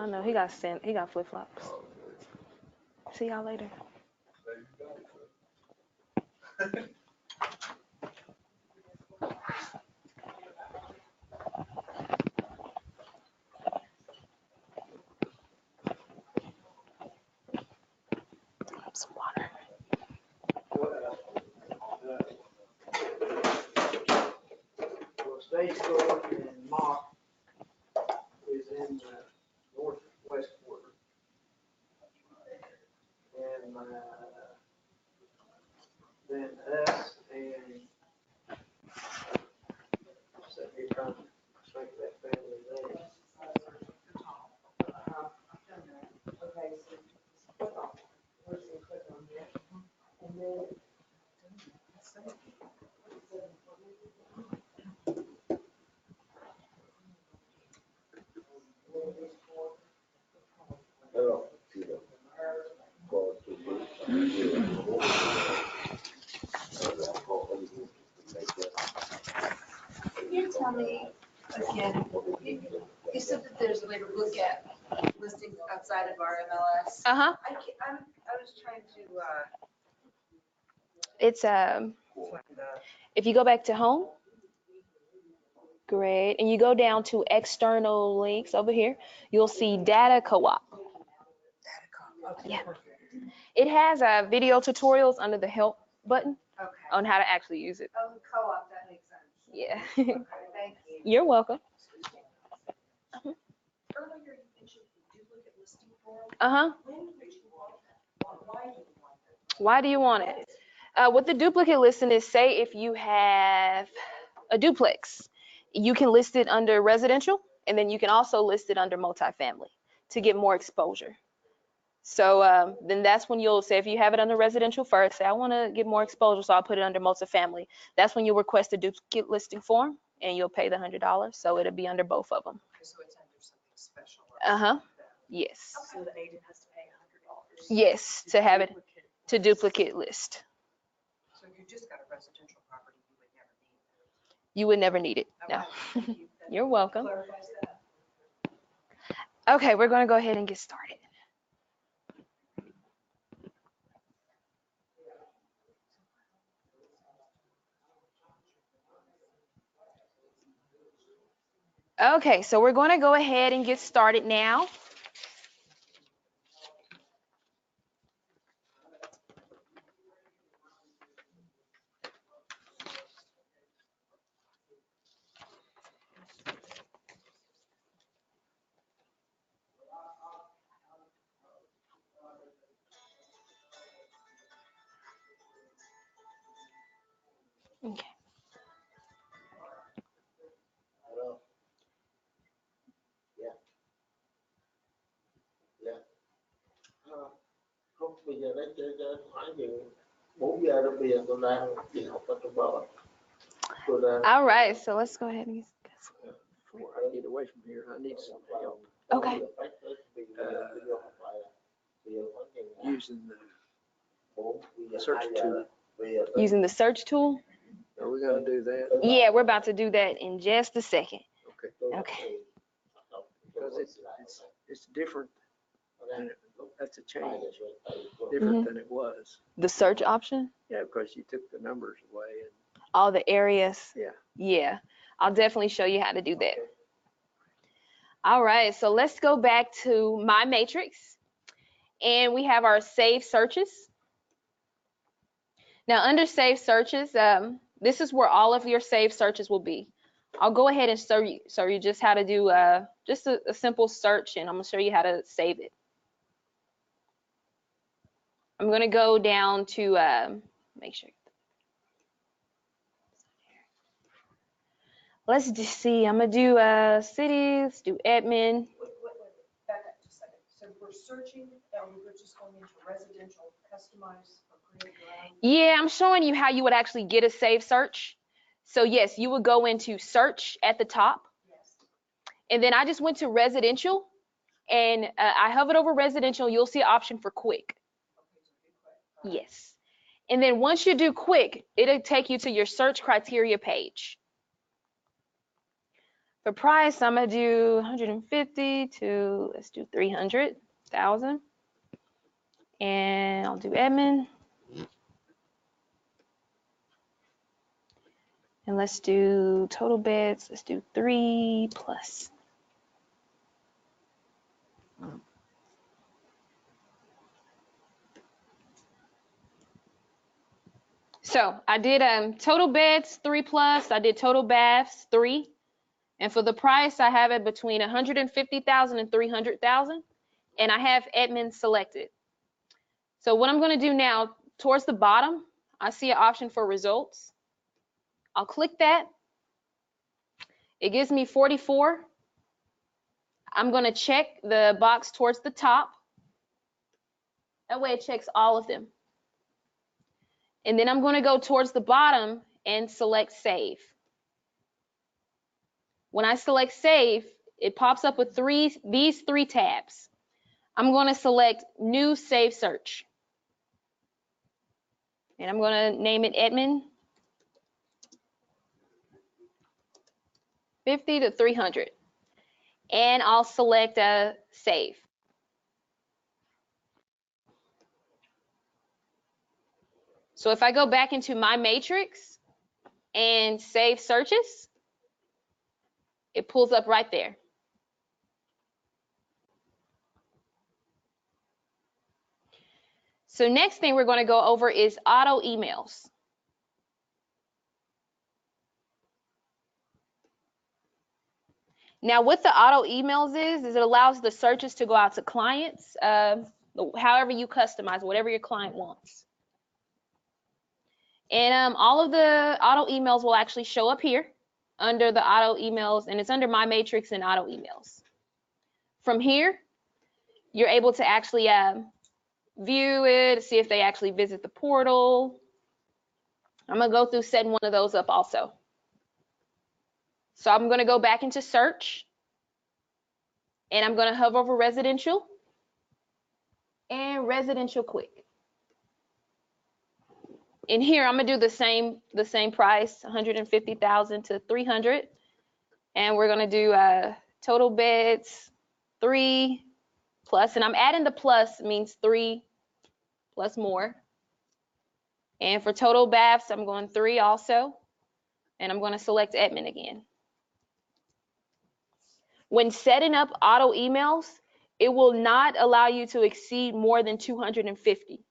I know he got flip flops. See y'all later. Grab some water.
Well, state store in Mock is in the northwest quarter. And, then us and, so you're trying to make that family there.
Okay, so click on, where's the click on here? And then. Can you tell me again, you said that there's a way to look at listings outside of our MLS?
Uh-huh.
I was trying to,
It's if you go back to home, great, and you go down to external links over here, you'll see data co-op.
okay,
Yeah.
perfect.
It has video tutorials under the help button
Okay.
on how to actually use it.
Oh, co-op, that makes sense.
Yeah.
Okay, thank you.
You're welcome.
Earlier you mentioned the duplicate listing form.
Uh-huh.
When would you want that? Why do you want that?
Why do you want it? What the duplicate listing is, say if you have a duplex, you can list it under residential, and then you can also list it under multifamily to get more exposure. So then that's when you'll say, if you have it under residential first, say I want to get more exposure, so I'll put it under multifamily. That's when you'll request a duplicate listing form, and you'll pay the $100, so it'll be under both of them.
So it's under something special.
Uh-huh. Yes.
So the agent has to pay $100.
Yes, to have it to duplicate list.
So if you just got a residential property, you would never need it.
You would never need it. No.
Okay, thank you. That
You're welcome.
clarifies that.
Okay, we're going to go ahead and get started. Okay, so we're going to go ahead and get started now. Okay.
Không, bây giờ đấy chơi khoảng chừng 4 giờ rồi, bây giờ tôi đang đi học ở trong bờ. Tôi đang.
All right, so let's go ahead and get
Before I get away from here, I need some help.
Okay.
Using the search tool.
using the search tool.
Are we gonna do that?
Yeah, we're about to do that in just a second.
Okay.
Okay.
Because it's different. And that's a change. Different than it was.
The search option,
Yeah, because you took the numbers away and.
all the areas.
Yeah.
Yeah, I'll definitely show you how to do that. All right, so let's go back to my matrix, and we have our saved searches. Now under saved searches, this is where all of your saved searches will be. I'll go ahead and show you just how to do just a simple search, and I'm gonna show you how to save it. I'm gonna go down to make sure. Let's just see. I'm gonna do cities, do admin.
Back up just a second. So we're searching, we're just going into residential, customize, or create your own.
Yeah, I'm showing you how you would actually get a saved search. So yes, you would go into search at the top.
Yes.
And then I just went to residential, and I hovered over residential. You'll see an option for quick.
Okay, so do quick.
Yes. And then once you do quick, it'll take you to your search criteria page. For price, I'm gonna do 150 to, let's do 300,000. And I'll do admin. And let's do total beds, let's do 3 plus. So I did total beds 3 plus, I did total baths 3. And for the price, I have it between 150,000 and 300,000. And I have admin selected. So what I'm gonna do now, towards the bottom, I see an option for results. I'll click that. It gives me 44. I'm gonna check the box towards the top. That way it checks all of them. And then I'm gonna go towards the bottom and select save. When I select save, it pops up with these three tabs. I'm gonna select new save search. And I'm gonna name it admin 50 to 300. And I'll select save. So if I go back into my matrix and save searches, it pulls up right there. So next thing we're going to go over is auto emails. Now what the auto emails is it allows the searches to go out to clients, however you customize, whatever your client wants. And all of the auto emails will actually show up here under the auto emails, and it's under my matrix and auto emails. From here, you're able to actually view it, see if they actually visit the portal. I'm gonna go through setting one of those up also. So I'm gonna go back into search, and I'm gonna hover over residential and residential quick. In here, I'm gonna do the same price, 150,000 to 300, and we're gonna do total beds 3 plus, and I'm adding the plus, means 3 plus more. And for total baths, I'm going 3 also, and I'm gonna select admin again. When setting up auto emails, it will not allow you to exceed more than 250.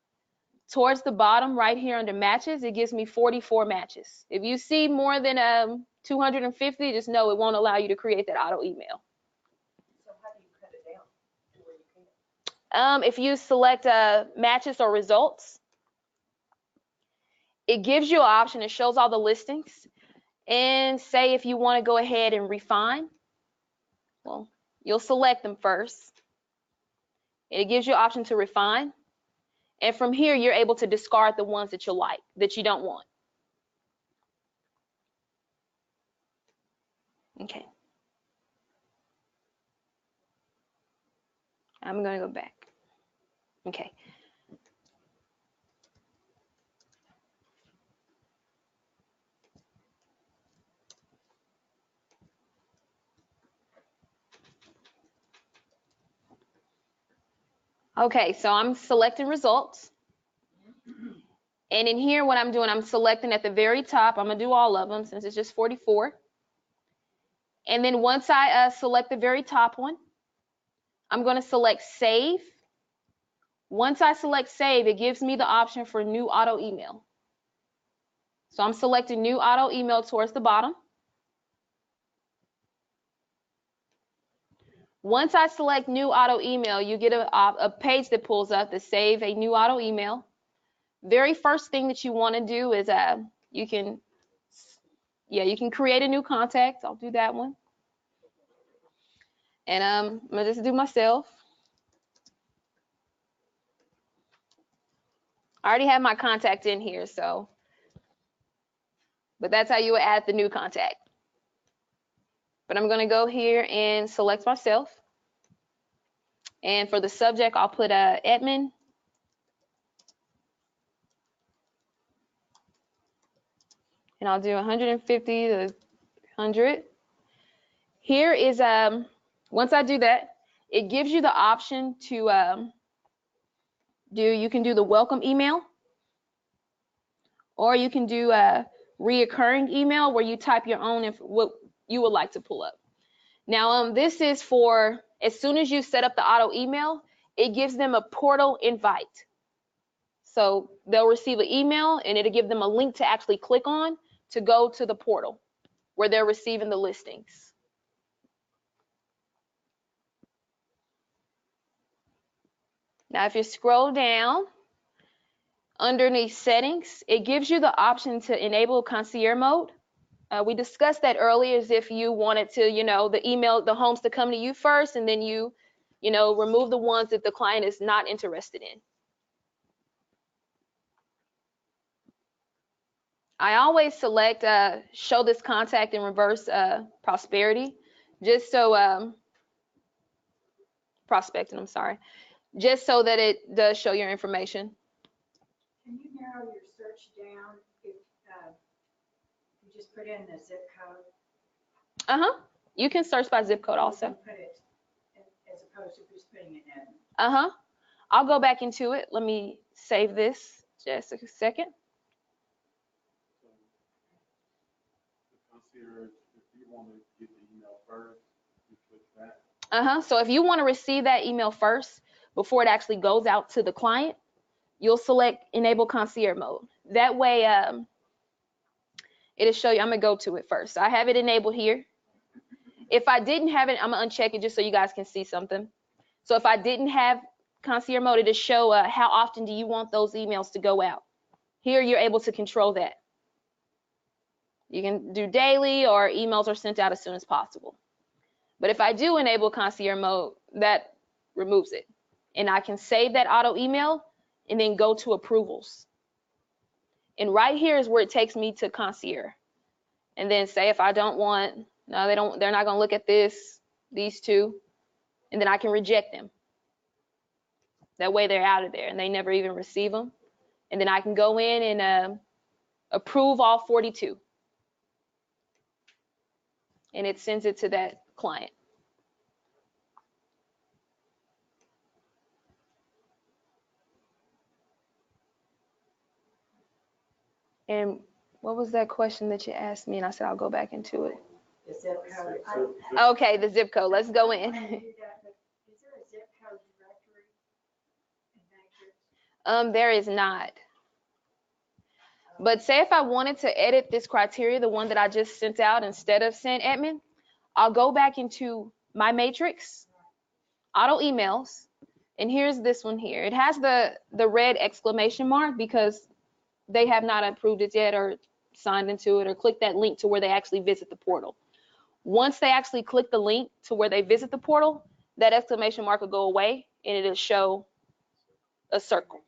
Towards the bottom right here under matches, it gives me 44 matches. If you see more than 250, just know it won't allow you to create that auto email.
So how do you cut it down to where you can?
If you select matches or results, it gives you an option. It shows all the listings. And say if you want to go ahead and refine, well, you'll select them first. It gives you an option to refine. And from here, you're able to discard the ones that you like, that you don't want. Okay. I'm going to go back. Okay. Okay, so I'm selecting results. And in here, what I'm doing, I'm selecting at the very top. I'm going to do all of them since it's just 44. And then once I select the very top one, I'm going to select save. Once I select save, it gives me the option for new auto email. So I'm selecting new auto email towards the bottom. Once I select new auto email, you get a page that pulls up to save a new auto email. Very first thing that you want to do is you can create a new contact. I'll do that one. And I'm gonna just do myself. I already have my contact in here, so, but that's how you would add the new contact. But I'm gonna go here and select myself. And for the subject, I'll put admin. And I'll do 150 to 100. Here is, once I do that, it gives you the option to you can do the welcome email, or you can do a reoccurring email where you type your own what you would like to pull up. Now, this is for as soon as you set up the auto email, it gives them a portal invite. So they'll receive an email and it'll give them a link to actually click on to go to the portal where they're receiving the listings. Now, if you scroll down underneath settings, it gives you the option to enable concierge mode. We discussed that earlier, as if you wanted to, the homes to come to you first, and then you remove the ones that the client is not interested in. I always select show this contact in reverse prosperity, just so prospecting, I'm sorry, just so that it does show your information.
Can you narrow your search down if you just put in the zip code?
You can search by zip code also.
You put it as opposed to just putting it in.
I'll go back into it. Let me save this just a second.
The concierge, if you want to get the email first, you click that.
So if you want to receive that email first before it actually goes out to the client, you'll select enable concierge mode. That way, it'll show you. I'm gonna go to it first. So I have it enabled here. If I didn't have it, I'm gonna uncheck it just so you guys can see something. So if I didn't have concierge mode, it'll show how often do you want those emails to go out. Here you're able to control that. You can do daily, or emails are sent out as soon as possible. But if I do enable concierge mode, that removes it. And I can save that auto email and then go to approvals. And right here is where it takes me to concierge. And then say if I don't want, no, they're not gonna look at these two, and then I can reject them. That way they're out of there and they never even receive them. And then I can go in and approve all 42. And it sends it to that client. And what was that question that you asked me? And I said, I'll go back into it.
The zip code.
Okay, the zip code. Let's go in.
Is there a zip code directory in Matrix?
There is not. But say if I wanted to edit this criteria, the one that I just sent out instead of send admin, I'll go back into my matrix, auto emails, and here's this one here. It has the red exclamation mark because they have not approved it yet or signed into it or clicked that link to where they actually visit the portal. Once they actually click the link to where they visit the portal, that exclamation mark will go away and it'll show a circle.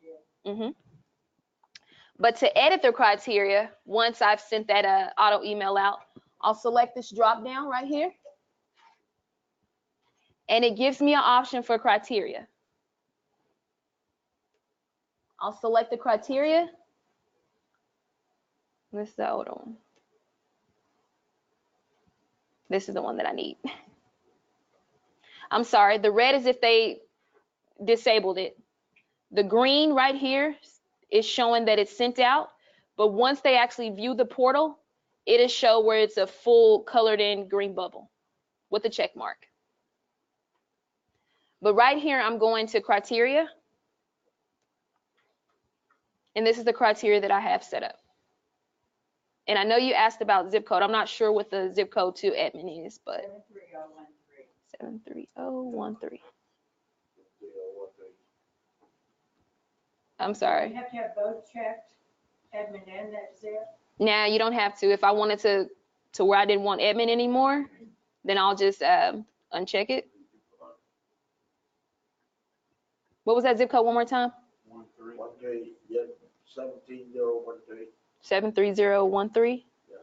But to edit the criteria, once I've sent that auto email out, I'll select this drop down right here. And it gives me an option for criteria. I'll select the criteria. This is the older one. This is the one that I need. I'm sorry, the red is if they disabled it. The green right here is showing that it's sent out, but once they actually view the portal, it'll show where it's a full colored in green bubble with a check mark. But right here, I'm going to criteria. And this is the criteria that I have set up. And I know you asked about zip code. I'm not sure what the zip code to admin is, but 73013. I'm sorry.
You have to have both checked, admin and that zip?
Nah, you don't have to. If I wanted to where I didn't want admin anymore, then I'll just uncheck it. What was that zip code one more time?
13, yeah, 17013.
73013.
Yeah.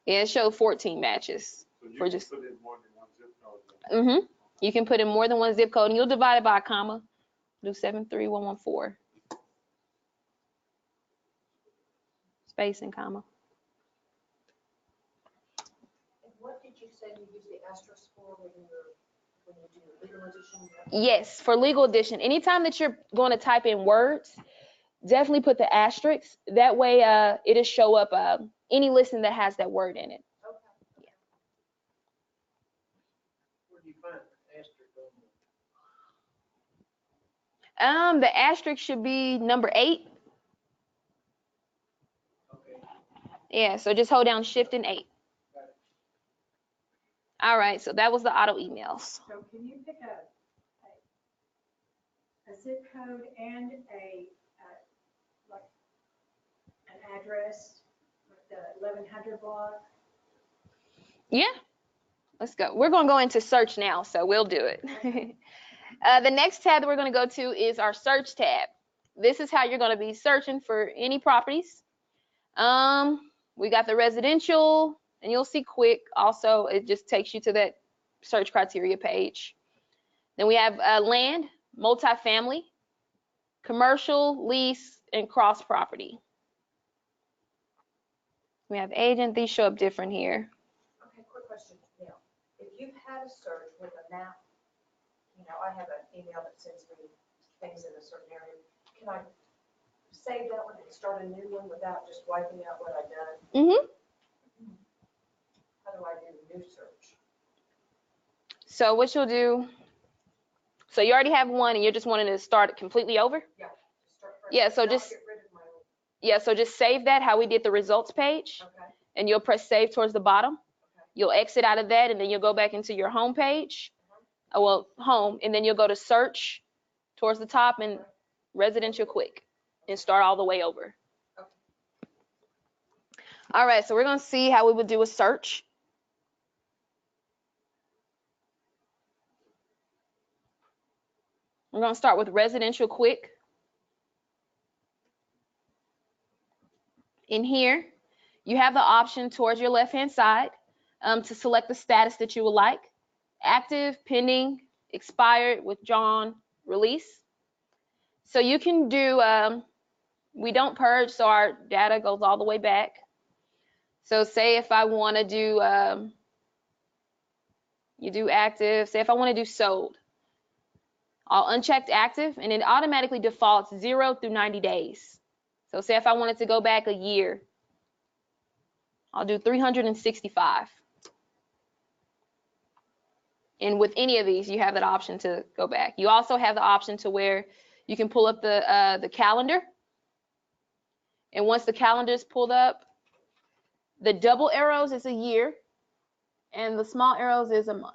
Yeah, it showed 14 matches.
So you
For
can
just-
put in more than one zip code.
You can put in more than one zip code, and you'll divide it by a comma. Do 73114. Space and comma.
What did you
saying you use the asterisk for when you do legal edition?
Yes, for legal edition. Anytime that you're going to type in words, definitely put the asterisk. That way, it'll show up any listing that has that word in it.
Okay.
Where do you find the asterisk on
The asterisk should be number 8.
Okay.
Yeah, so just hold down Shift and 8.
Got it.
All right, so that was the auto emails.
So can you pick a zip code and like an address, like the 1100 block?
Yeah, let's go. We're going to go into search now, so we'll do it. The next tab that we're going to go to is our search tab. This is how you're going to be searching for any properties. We got the residential, and you'll see quick. Also, it just takes you to that search criteria page. Then we have land, multifamily, commercial, lease, and cross property. We have agent. These show up different here.
Okay, quick question. Now, if you've had a search with a map, I have an email that sends me things in a certain area. Can I save that one and start a new one without just wiping out what I've done?
Mm-hmm.
How do I do the new search?
So what you'll do, so you already have one and you're just wanting to start it completely over?
Yeah. Start fresh.
Yeah, so
I'll
just,
get rid of my old.
yeah, so just save that how we did the results page,
Okay.
and you'll press save towards the bottom.
Okay.
You'll exit out of that, and then you'll go back into your home page. Well, home, and then you'll go to search towards the top and residential quick and start all the way over.
Okay.
All right, so we're going to see how we would do a search. We're going to start with residential quick. In here, you have the option towards your left-hand side to select the status that you would like. Active, pending, expired, withdrawn, release. So you can do, we don't purge, so our data goes all the way back. So say if I want to do, you do active, say if I want to do sold, I'll uncheck active, and it automatically defaults 0 through 90 days. So say if I wanted to go back a year, I'll do 365. And with any of these, you have that option to go back. You also have the option to where you can pull up the calendar. And once the calendar is pulled up, the double arrows is a year, and the small arrows is a month.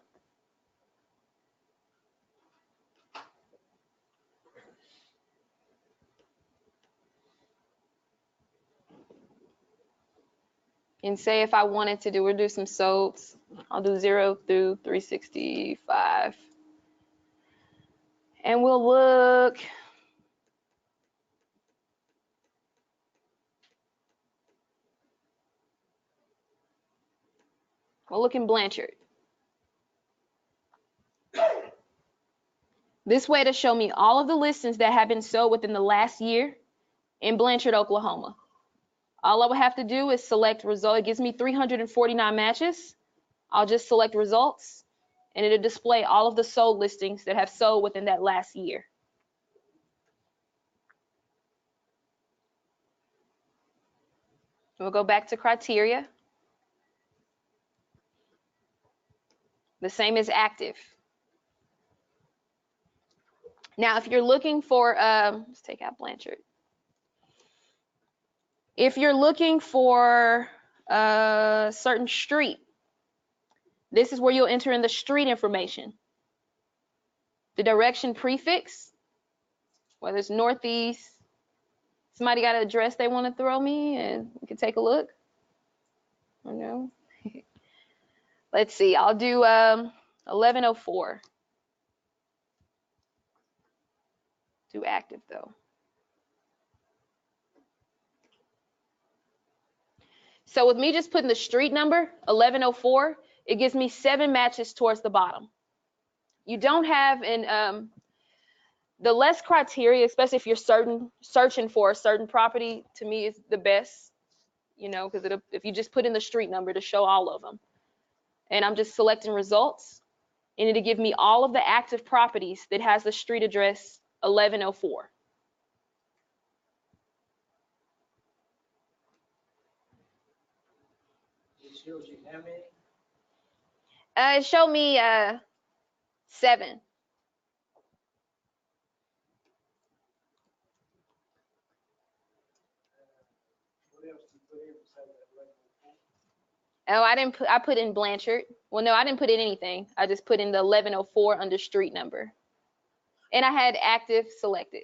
And say if I wanted to do, we'll do some solds. I'll do 0 through 365. And we'll look. We'll look in Blanchard. This way to show me all of the listings that have been sold within the last year in Blanchard, Oklahoma. All I would have to do is select result. It gives me 349 matches. I'll just select results, and it'll display all of the sold listings that have sold within that last year. We'll go back to criteria. The same as active. Now, if you're looking for, let's take out Blanchard. If you're looking for a certain street, this is where you'll enter in the street information. The direction prefix, whether it's northeast. Somebody got an address they want to throw me, and we can take a look. I know. Let's see. I'll do 1104. Do active though. So with me just putting the street number 1104, it gives me 7 matches towards the bottom. You don't have an the less criteria, especially if you're searching for a certain property, to me is the best, because if you just put in the street number to show all of them. and I'm just selecting results, and it'll give me all of the active properties that has the street address 1104.
It shows you how many?
It showed me 7.
What else do you put in besides that 1104?
Oh, I put in Blanchard. Well, no, I didn't put in anything. I just put in the 1104 under street number. And I had active selected.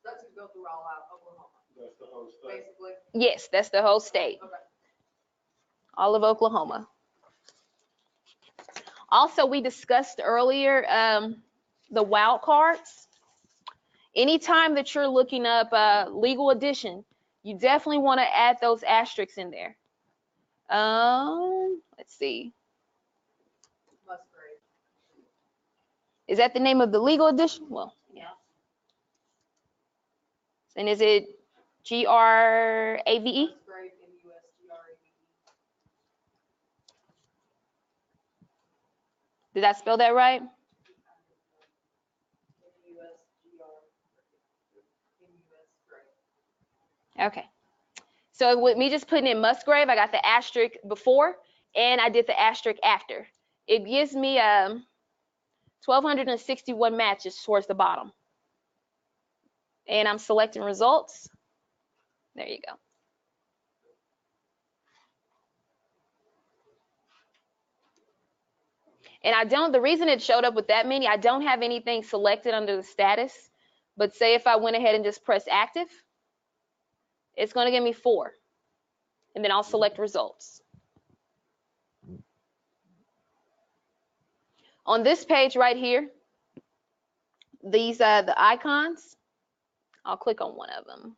That's to go through all out Oklahoma,
That's the whole state.
basically.
Yes, that's the whole state.
Okay.
All of Oklahoma. Also, we discussed earlier the wild cards. Anytime that you're looking up legal addition, you definitely want to add those asterisks in there. Let's see.
Musgrave.
Is that the name of the legal addition? Well, yeah. And is it Grave?
Musgrave, MUSGRAVE.
Did I spell that right? Okay. So with me just putting in Musgrave, I got the asterisk before and I did the asterisk after. It gives me 1,261 matches towards the bottom. And I'm selecting results. There you go. And the reason it showed up with that many, I don't have anything selected under the status. But say if I went ahead and just press active, it's going to give me 4. And then I'll select results. On this page right here, these are the icons. I'll click on one of them.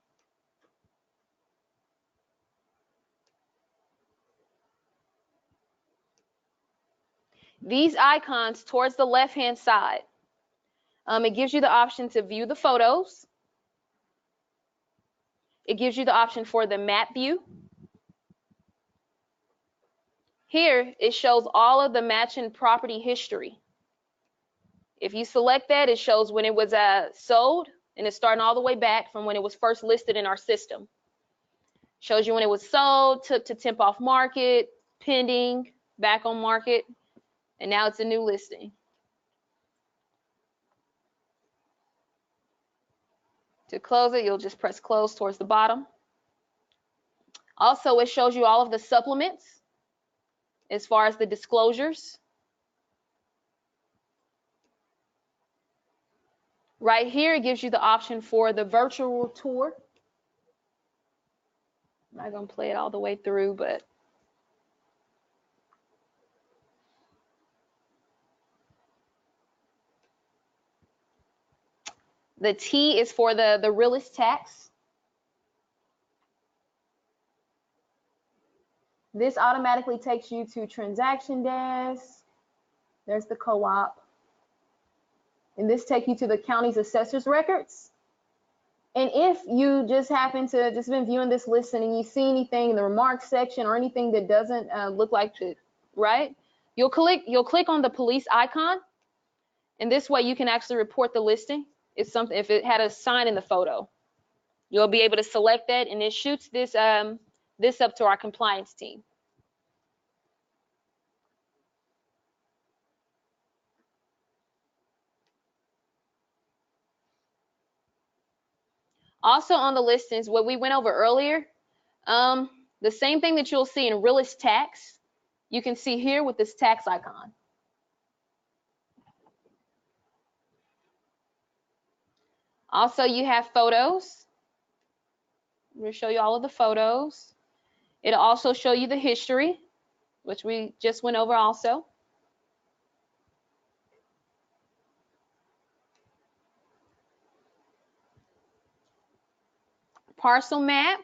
These icons towards the left-hand side, it gives you the option to view the photos. It gives you the option for the map view. Here, it shows all of the matching property history. If you select that, it shows when it was sold, and it's starting all the way back from when it was first listed in our system. Shows you when it was sold, took to temp off market, pending, back on market, and now it's a new listing. To close it, you'll just press close towards the bottom. Also, it shows you all of the supplements as far as the disclosures. Right here, it gives you the option for the virtual tour. I'm not going to play it all the way through, but the T is for the realist tax. This automatically takes you to transaction desk. There's the co-op. And this takes you to the county's assessor's records. And if you just happen to just been viewing this listing and you see anything in the remarks section or anything that doesn't look like it, right? You'll click on the police icon, and this way you can actually report the listing. It's something if it had a sign in the photo, you'll be able to select that, and it shoots this this up to our compliance team. Also on the listings, what we went over earlier, the same thing that you'll see in realist tax, you can see here with this tax icon. Also, you have photos. I'm going to show you all of the photos. It'll also show you the history, which we just went over also. Parcel map,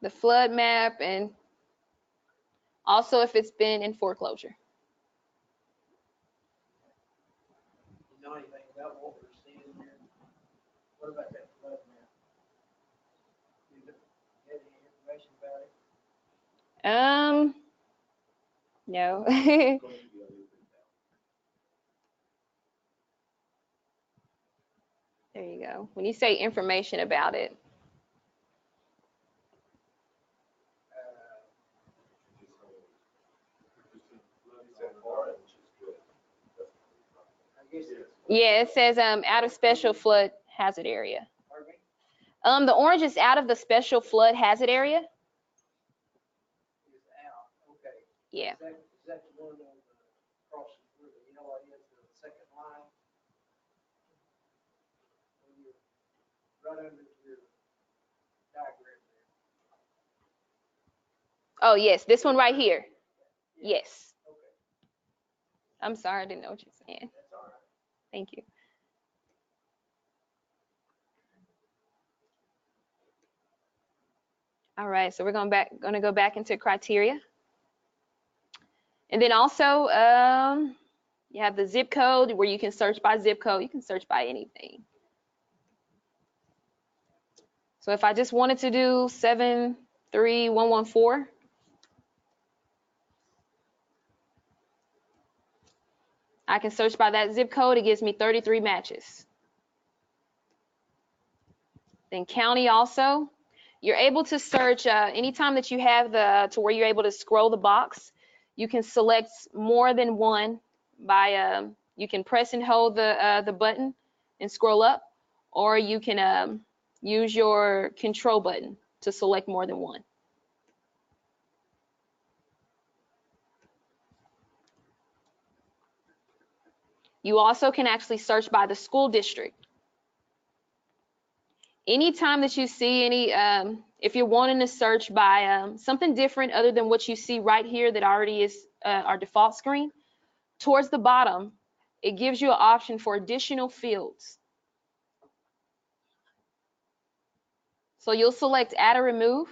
the flood map, and also if it's been in foreclosure.
You know anything about what we're seeing here? What about that flood map? You get in here?
No. There you go. When you say information about it. Yeah, it says out of special flood hazard area. The orange is out of the special flood hazard area.
Is out, okay.
Yeah.
Is that the one on the crossing where the yellow is, the second line? When you're right under your diagram there.
Oh, yes, this one right here. Yes.
Okay,
I'm sorry, I didn't know what you're saying.
that's all right.
Thank you. All right, so we're going to go back into criteria. And then also, you have the zip code where you can search by zip code. You can search by anything. So if I just wanted to do 73114, I can search by that zip code. It gives me 33 matches. Then county also. You're able to search anytime that you have to where you're able to scroll the box. You can select more than one by you can press and hold the button and scroll up, or you can use your control button to select more than one. You also can actually search by the school district. Anytime that you see any, if you're wanting to search by something different other than what you see right here that already is our default screen, towards the bottom, it gives you an option for additional fields. So you'll select add or remove.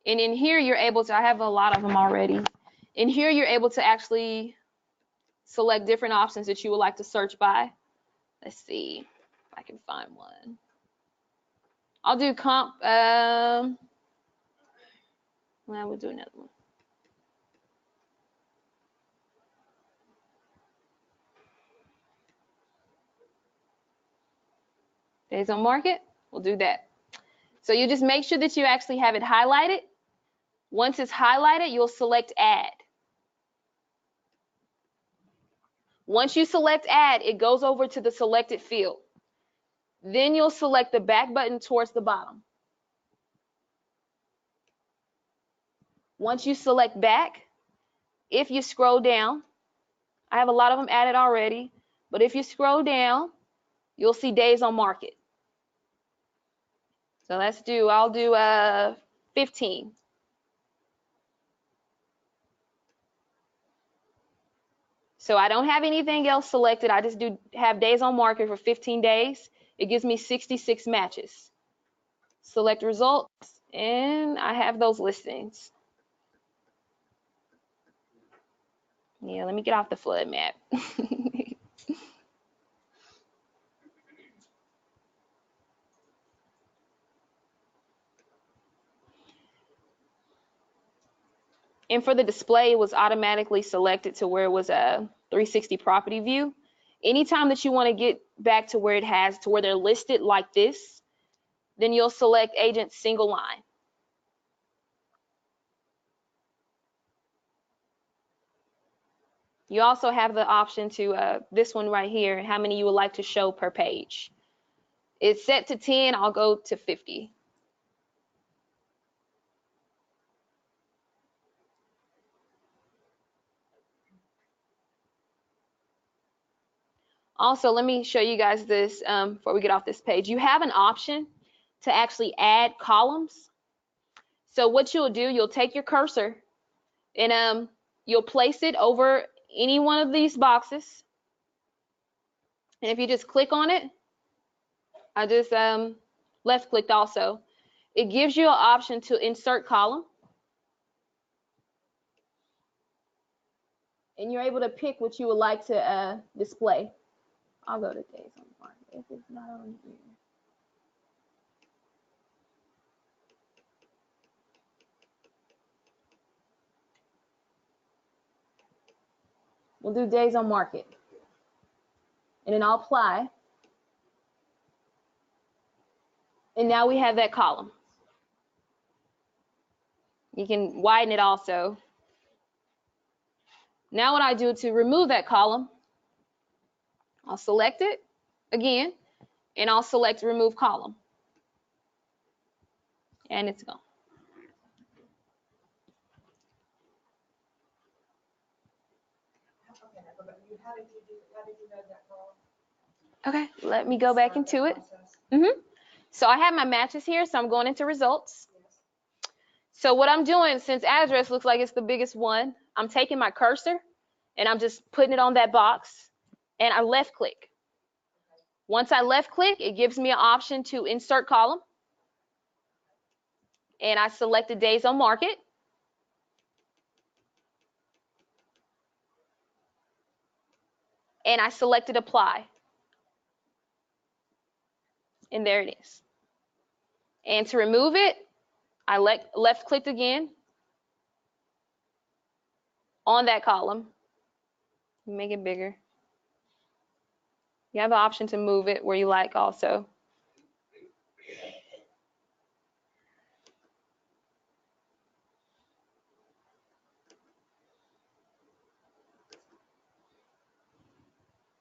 And in here, you're able to, I have a lot of them already. In here, you're able to actually select different options that you would like to search by. Let's see if I can find one. I'll do comp, well, we'll do another one. Days on market, we'll do that. So you just make sure that you actually have it highlighted. Once it's highlighted, you'll select add. Once you select add, it goes over to the selected field. Then you'll select the back button towards the bottom. Once you select back, if you scroll down, I have a lot of them added already, but if you scroll down, you'll see days on market. So I'll do 15. So I don't have anything else selected. I just do have days on market for 15 days. It gives me 66 matches. Select results, and I have those listings. Yeah, let me get off the flood map. And for the display, it was automatically selected to where it was a 360 property view. Anytime that you want to get back to where they're listed like this, then you'll select agent single line. You also have the option to this one right here, how many you would like to show per page. It's set to 10, I'll go to 50. Also, let me show you guys this before we get off this page. You have an option to actually add columns. So what you'll do, you'll take your cursor and you'll place it over any one of these boxes. And if you just click on it, I just left clicked also. It gives you an option to insert column. And you're able to pick what you would like to display. I'll go to days on market if it's not on here. We'll do days on market. And then I'll apply. And now we have that column. You can widen it also. Now what I do to remove that column, I'll select it again, and I'll select remove column. And it's gone.
Okay, but how did you know that column?
Okay, let me go back into it. So I have my matches here, so I'm going into results. So what I'm doing, since address looks like it's the biggest one, I'm taking my cursor and I'm just putting it on that box and I left click. Once I left click, it gives me an option to insert column. And I selected days on market. And I selected apply. And there it is. And to remove it, I left clicked again on that column. Make it bigger. You have an option to move it where you like also.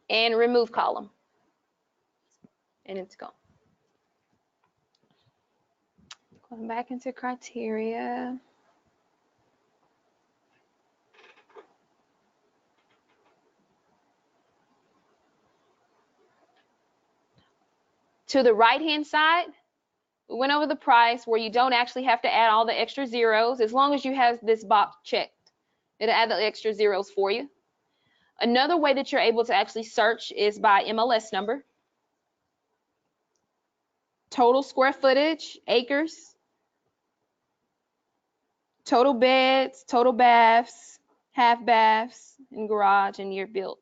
And remove column. And it's gone. Going back into criteria. To the right-hand side, we went over the price where you don't actually have to add all the extra zeros as long as you have this box checked. It'll add the extra zeros for you. Another way that you're able to actually search is by MLS number. Total square footage, acres, total beds, total baths, half baths, and garage and year built.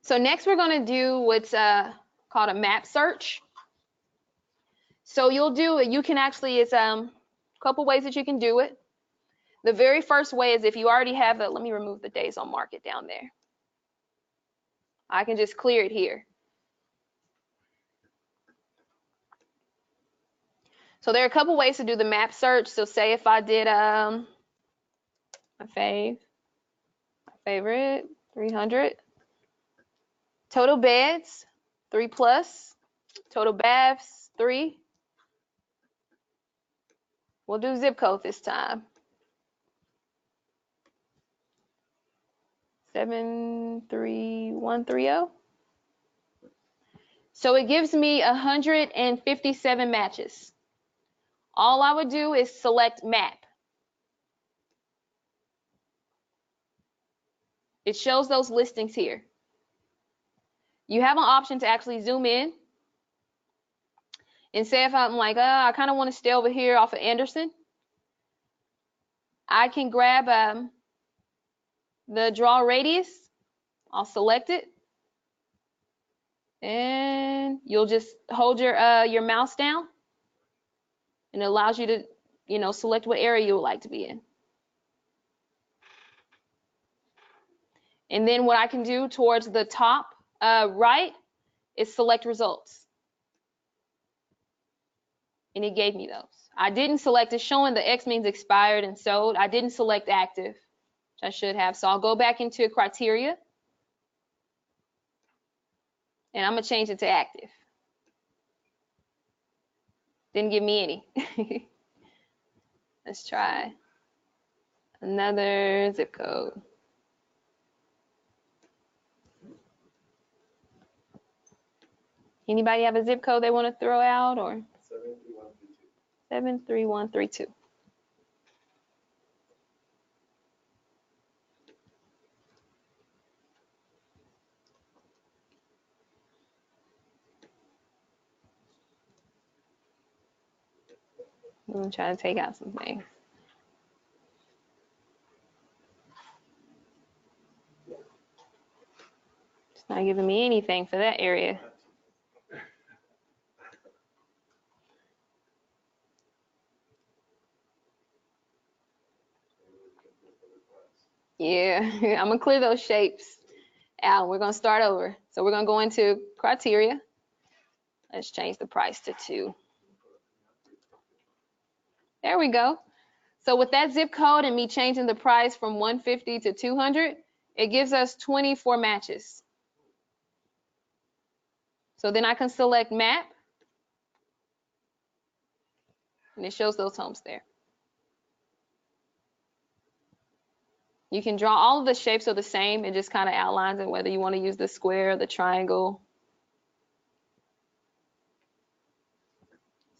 So next we're going to do what's called a map search. So you can actually, it's a couple ways that you can do it. The very first way is if you already have let me remove the days on market down there. I can just clear it here. So there are a couple ways to do the map search. So say if I did my favorite 300, total beds 3+, total baths 3. We'll do zip code this time. 73130. So it gives me 157 matches. All I would do is select map. It shows those listings here. You have an option to actually zoom in and say if I'm like, I kind of want to stay over here off of Anderson. I can grab the draw radius. I'll select it. And you'll just hold your mouse down. And it allows you to, select what area you would like to be in. And then what I can do towards the top right is select results. And it gave me those. I didn't select it, showing the X means expired and sold. I didn't select active, which I should have. So I'll go back into criteria. And I'm going to change it to active. Didn't give me any. Let's try another zip code. Anybody have a zip code they want to throw out or? 73132. 73132. I'm gonna try to take out some things. It's not giving me anything for that area. Yeah, I'm gonna clear those shapes out. We're gonna start over. So we're gonna go into criteria. Let's change the price to 2. There we go. So with that zip code and me changing the price from 150 to 200, it gives us 24 matches. So then I can select map, and it shows those homes there. You can draw all of the shapes are the same. It just kind of outlines it, whether you want to use the square or the triangle.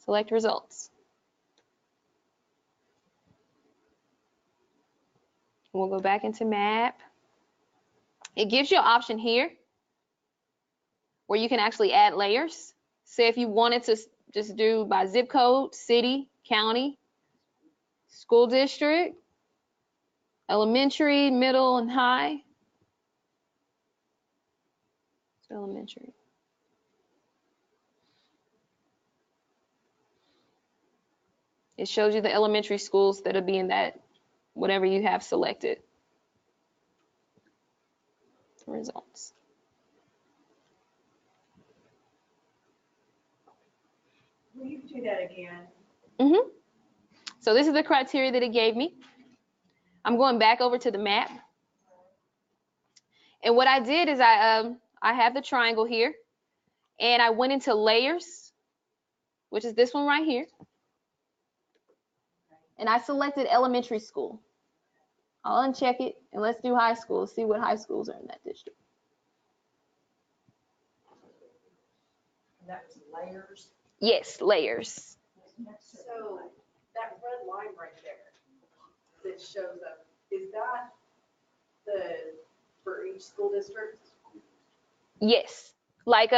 Select results. We'll go back into map. It gives you an option here where you can actually add layers. Say if you wanted to just do by zip code, city, county, school district, elementary, middle, and high. So elementary. It shows you the elementary schools that'll be in that, whatever you have selected. Results.
Will you do that again?
So this is the criteria that it gave me. I'm going back over to the map. And what I did is I have the triangle here, and I went into layers, which is this one right here. And I selected elementary school. I'll uncheck it, and let's do high school, see what high schools are in that district.
And that was layers.
Yes, layers.
So that red line right there that shows up, is that for each school district?
Yes. Like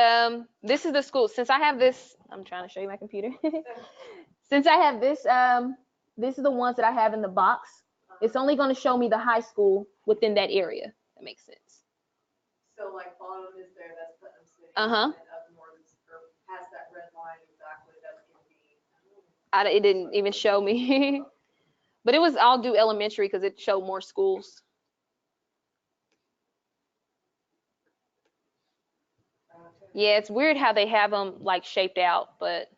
this is the school. Since I have this, I'm trying to show you my computer. Since I have this, this is the ones that I have in the box. It's only going to show me the high school within that area. That makes sense.
So like bottom is there, that's Putnam City.
Uh-huh.
And up north is, or past that red line exactly, that's gonna be.
It didn't even show me. But it was, I'll do elementary because it showed more schools. Yeah, it's weird how they have them like shaped out, but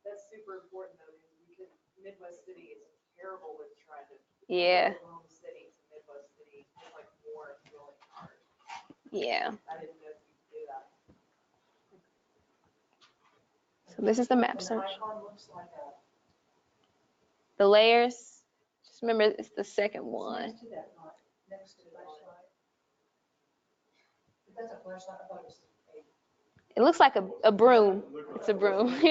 That's super important though, because Midwest City is terrible with trying to.
yeah,
Home cities, Midwest cities, like more is really hard.
yeah.
I didn't know if you could do that.
So this is the map
And the
search.
icon looks like a.
The layers, just remember it's the second one.
Next to that line, next to the flashlight. If that's a flashlight, I thought it was a.
It looks like a broom. It's a broom.
Is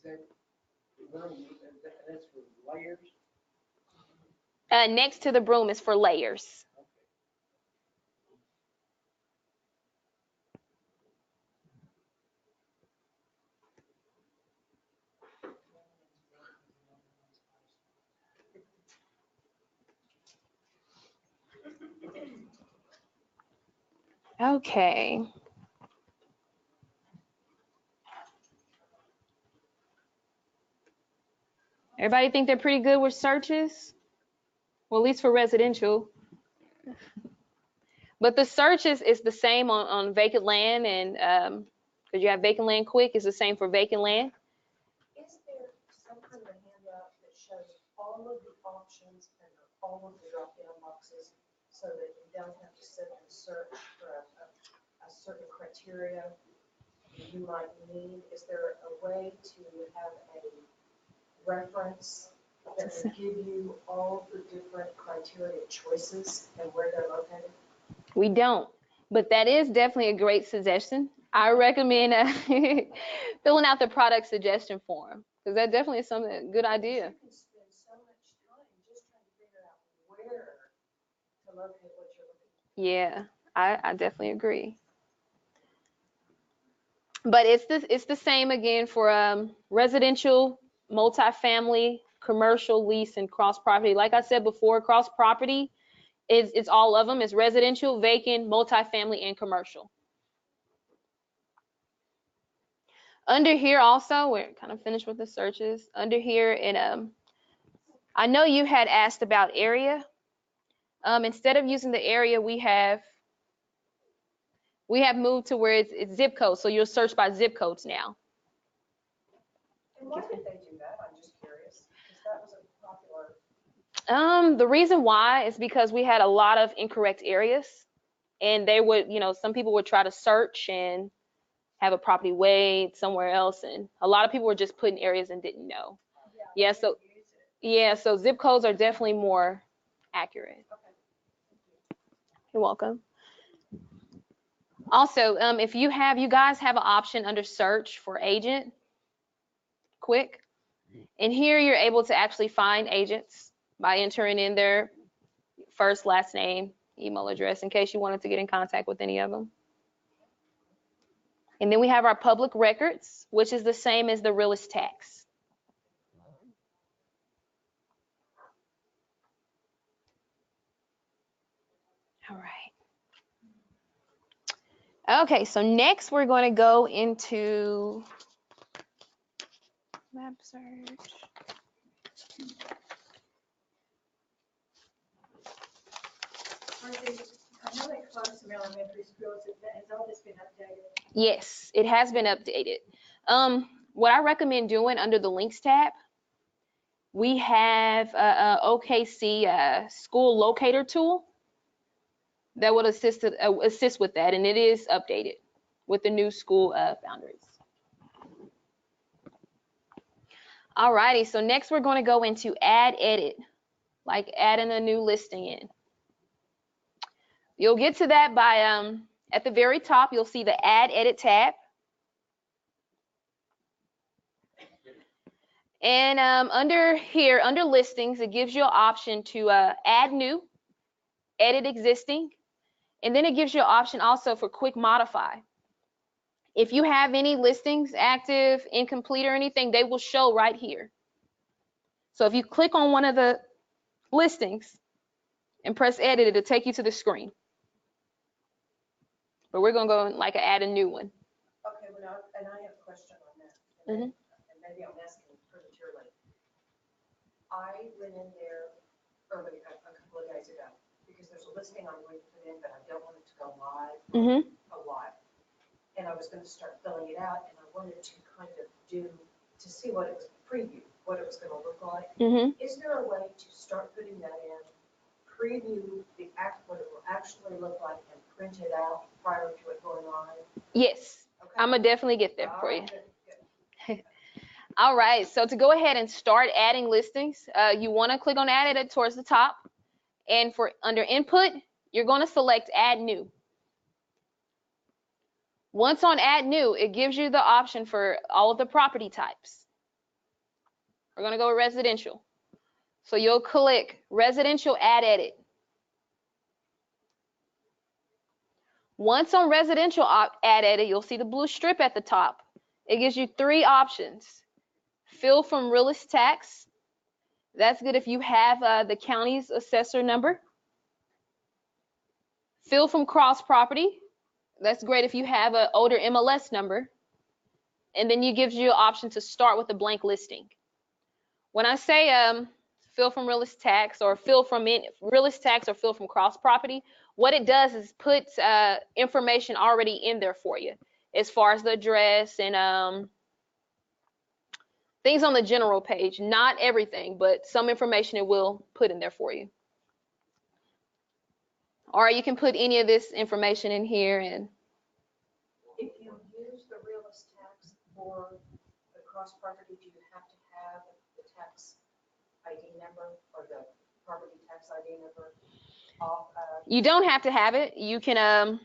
that, that's for layers?
Next to the broom is for layers. Okay. Everybody think they're pretty good with searches? Well, at least for residential. But the search is the same on vacant land, and because you have vacant land quick, it's the same for vacant land.
Is there some kind of a handout that shows all of the options and all of the drop-down boxes so that you don't have to sit and search for a certain criteria you might need? Is there a way to have a reference that will give you all the different criteria choices and where they're located?
We don't, but that is definitely a great suggestion. I recommend filling out the product suggestion form, because that definitely is something, a good idea.
You can spend so much time just trying to figure out where to locate what you're looking for.
Yeah, I definitely agree. But it's the same again for residential, multifamily, commercial, lease, and cross property. Like I said before, cross property it's all of them. It's residential, vacant, multifamily, and commercial. Under here also, we're kind of finished with the searches. Under here I know you had asked about area. Instead of using the area, we have moved to where it's zip code. So you'll search by zip codes now.
And why did they do that? I'm just curious, because that was a popular.
The reason why is because we had a lot of incorrect areas, and they would, some people would try to search and have a property way somewhere else, and a lot of people were just putting areas and didn't know. Yeah, so zip codes are definitely more accurate. You're welcome. Also, if you guys have an option under search for agent, quick, and here you're able to actually find agents by entering in their first, last name, email address, in case you wanted to get in contact with any of them. And then we have our public records, which is the same as the realist tax. All right. Okay, so next we're going to go into map search.
I know they closed some elementary schools. Has all this been updated?
Yes, it has been updated. What I recommend doing under the links tab, we have OKC school locator tool that would assist with that, and it is updated with the new school boundaries. Alrighty, so next we're going to go into add edit, like adding a new listing in. You'll get to that by at the very top, you'll see the add edit tab. And under here, under listings, it gives you an option to add new, edit existing, and then it gives you an option also for quick modify. If you have any listings active, incomplete, or anything, they will show right here. So if you click on one of the listings and press edit, it'll take you to the screen. But we're going to go and add a new one.
Okay, well, and I have a question on that.
Mm-hmm.
And maybe I'm asking prematurely. I went in there early, a couple of days ago, because there's a listing I'm going to put in, but I don't want it to go live
Mm-hmm.
a while. And I was going to start filling it out, and I wanted to kind of to see what it was, preview what it was going to look like.
Mm-hmm.
Is there a way to start putting that in, preview what it will actually look like, and print it out prior to it going live?
Yes,
Okay.
I'm going to definitely get there for you.
Good.
All right, so to go ahead and start adding listings, you want to click on add edit towards the top. And for under input, you're going to select add new. Once on add new, it gives you the option for all of the property types. We're going to go with residential. So you'll click residential add edit. Once on residential add edit, you'll see the blue strip at the top. It gives you three options. Fill from realist tax. That's good if you have the county's assessor number. Fill from cross property. That's great if you have an older MLS number. And then it gives you an option to start with a blank listing. When I say fill from realist tax or fill from realist tax or fill from cross property, what it does is puts information already in there for you, as far as the address and things on the general page. Not everything, but some information it will put in there for you. Or you can put any of this information in here. And
If you use the realist tax for the cross property, do you have to have the tax ID number or the property tax ID number off?
You don't have to have it. You can,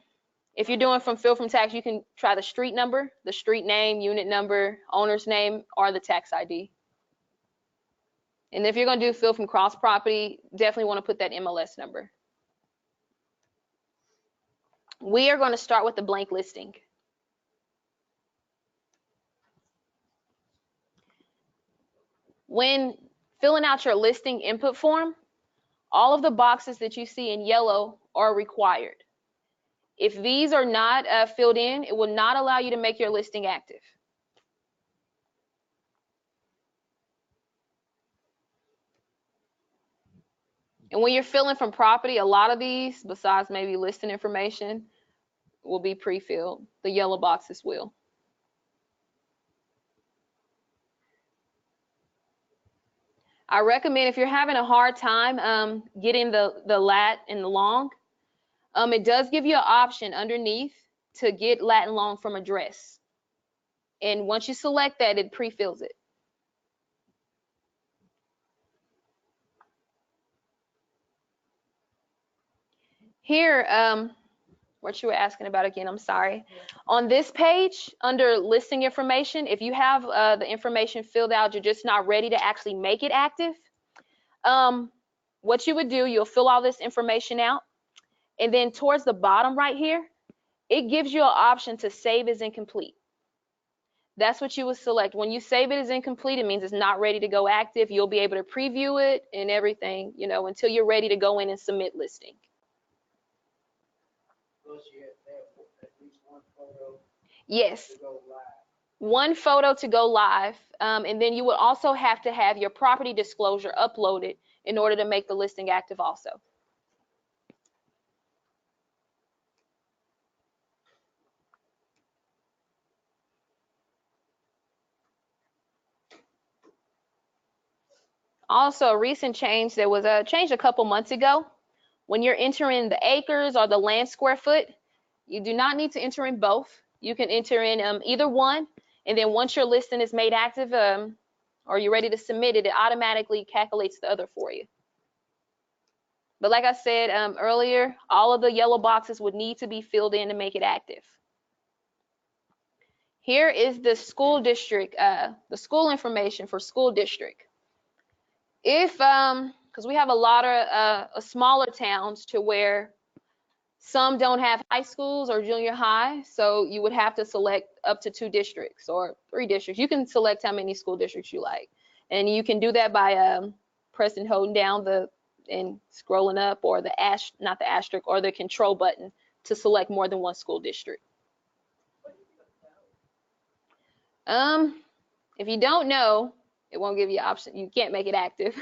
if you're doing from fill from tax, you can try the street number, the street name, unit number, owner's name, or the tax ID. And if you're going to do fill from cross property, definitely want to put that MLS number. We are going to start with the blank listing. When filling out your listing input form, all of the boxes that you see in yellow are required. If these are not filled in, it will not allow you to make your listing active. And when you're filling from property, a lot of these, besides maybe listing information, will be pre-filled. The yellow boxes will. I recommend if you're having a hard time getting the lat and the long, it does give you an option underneath to get lat and long from address. And once you select that, it pre-fills it. Here, what you were asking about again, I'm sorry. On this page, under listing information, if you have the information filled out, you're just not ready to actually make it active, what you would do, you'll fill all this information out, and then towards the bottom right here, it gives you an option to save as incomplete. That's what you would select. When you save it as incomplete, it means it's not ready to go active. You'll be able to preview it and everything, you know, until you're ready to go in and submit listing.
Plus you have to have at least one photo
Yes,
to go live.
one photo to go live, and then you would also have to have your property disclosure uploaded in order to make the listing active also. Also, a recent change, there was a change a couple months ago. When you're entering the acres or the land square foot, you do not need to enter in both. You can enter in either one, and then once your listing is made active or you're ready to submit it, it automatically calculates the other for you. But like I said earlier, all of the yellow boxes would need to be filled in to make it active. Here is the school district, the school information for school district. If, because we have a lot of smaller towns to where some don't have high schools or junior high, so you would have to select up to 2 districts or 3 districts. You can select how many school districts you like, and you can do that by pressing, holding down and scrolling up, or not the asterisk, or the control button to select more than one school district. If you don't know, it won't give you an option. You can't make it active.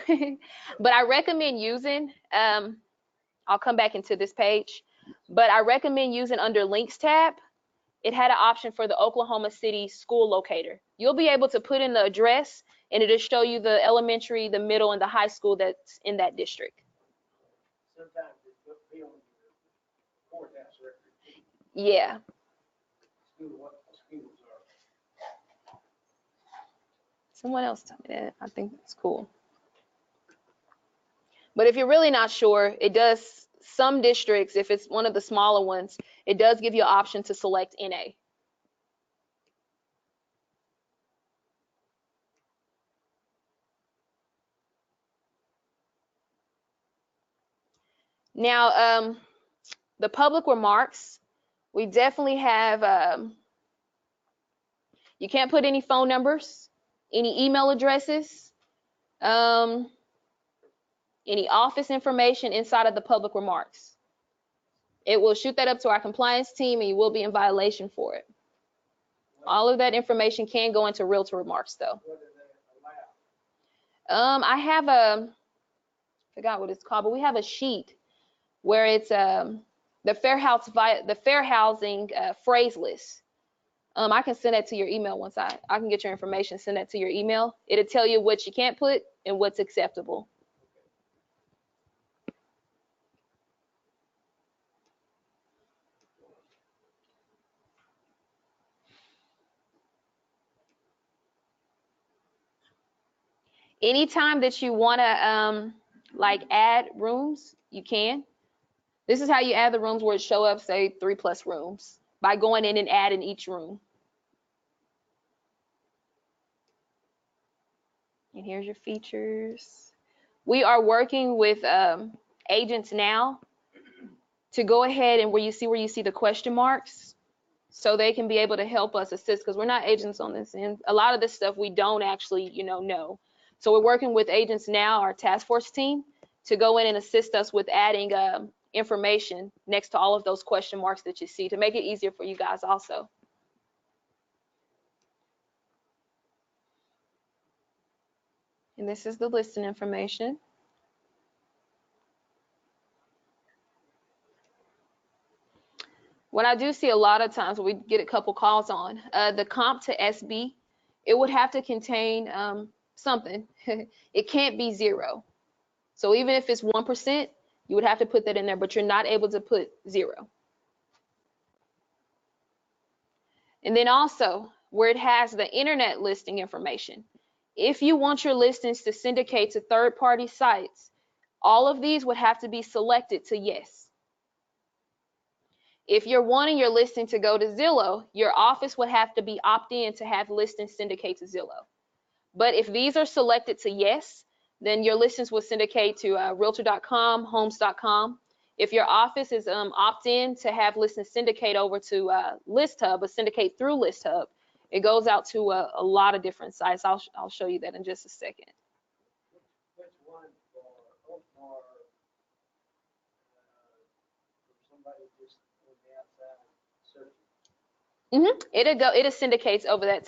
But I recommend using, I'll come back into this page, but I recommend using under links tab. It had an option for the Oklahoma City school locator. You'll be able to put in the address, and it'll show you the elementary, the middle, and the high school that's in that district.
Sometimes it's be on your courthouse record.
Yeah.
What the schools are.
Someone else told me that. I think it's cool. But if you're really not sure, it does, some districts, if it's one of the smaller ones, it does give you an option to select NA. Now, the public remarks, we definitely have, you can't put any phone numbers, any email addresses, any office information inside of the public remarks. It will shoot that up to our compliance team, and you will be in violation for it. All of that information can go into realtor remarks though.
What do they allow?
I have forgot what it's called, but we have a sheet where it's the fair housing phrase list. I can send that to your email once I can get your information, send that to your email. It'll tell you what you can't put and what's acceptable. Anytime that you want to like add rooms, you can. This is how you add the rooms where it show up, say 3+ rooms, by going in and adding each room. And here's your features. We are working with agents now to go ahead and where you see the question marks, so they can be able to help us assist, because we're not agents on this end. A lot of this stuff we don't actually, know. So we're working with agents now, our task force team, to go in and assist us with adding information next to all of those question marks that you see, to make it easier for you guys also. And this is the listing information. What I do see a lot of times, we get a couple calls on the comp to SB, it would have to contain something. It can't be 0. So even if it's 1%, you would have to put that in there, but you're not able to put 0. And then also where it has the internet listing information, if you want your listings to syndicate to third-party sites, all of these would have to be selected to yes. If you're wanting your listing to go to Zillow, your office would have to be opt-in to have listings syndicate to Zillow. But if these are selected to yes, then your listings will syndicate to realtor.com, homes.com. If your office is opt-in to have listings syndicate over to ListHub, or syndicate through ListHub, it goes out to a lot of different sites. I'll show you that in just a second.
Which one for Oakmar, for somebody just on the outside searching?
It syndicates over that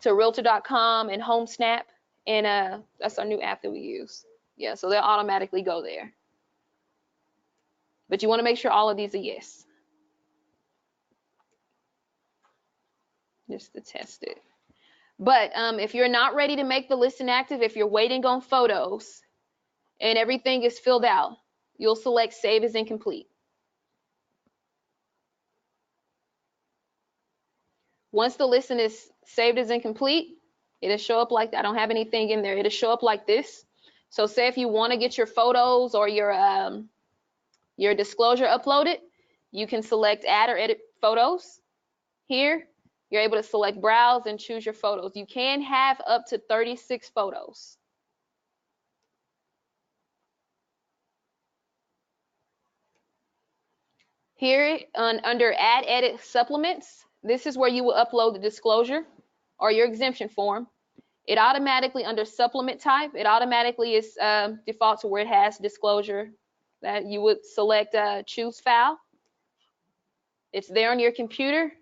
to realtor.com and HomeSnap, and that's our new app that we use. Yeah, so they'll automatically go there. But you want to make sure all of these are yes, just to test it. But if you're not ready to make the listing active, if you're waiting on photos and everything is filled out, you'll select Save as Incomplete. Once the listing is saved as incomplete, it'll show up like, I don't have anything in there. It'll show up like this. So say if you want to get your photos or your disclosure uploaded, you can select Add or Edit Photos. Here, you're able to select Browse and choose your photos. You can have up to 36 photos. Here, under Add, Edit, Supplements, this is where you will upload the disclosure or your exemption form. It automatically, under supplement type, it automatically is default to where it has disclosure. That you would select choose file. It's there on your computer.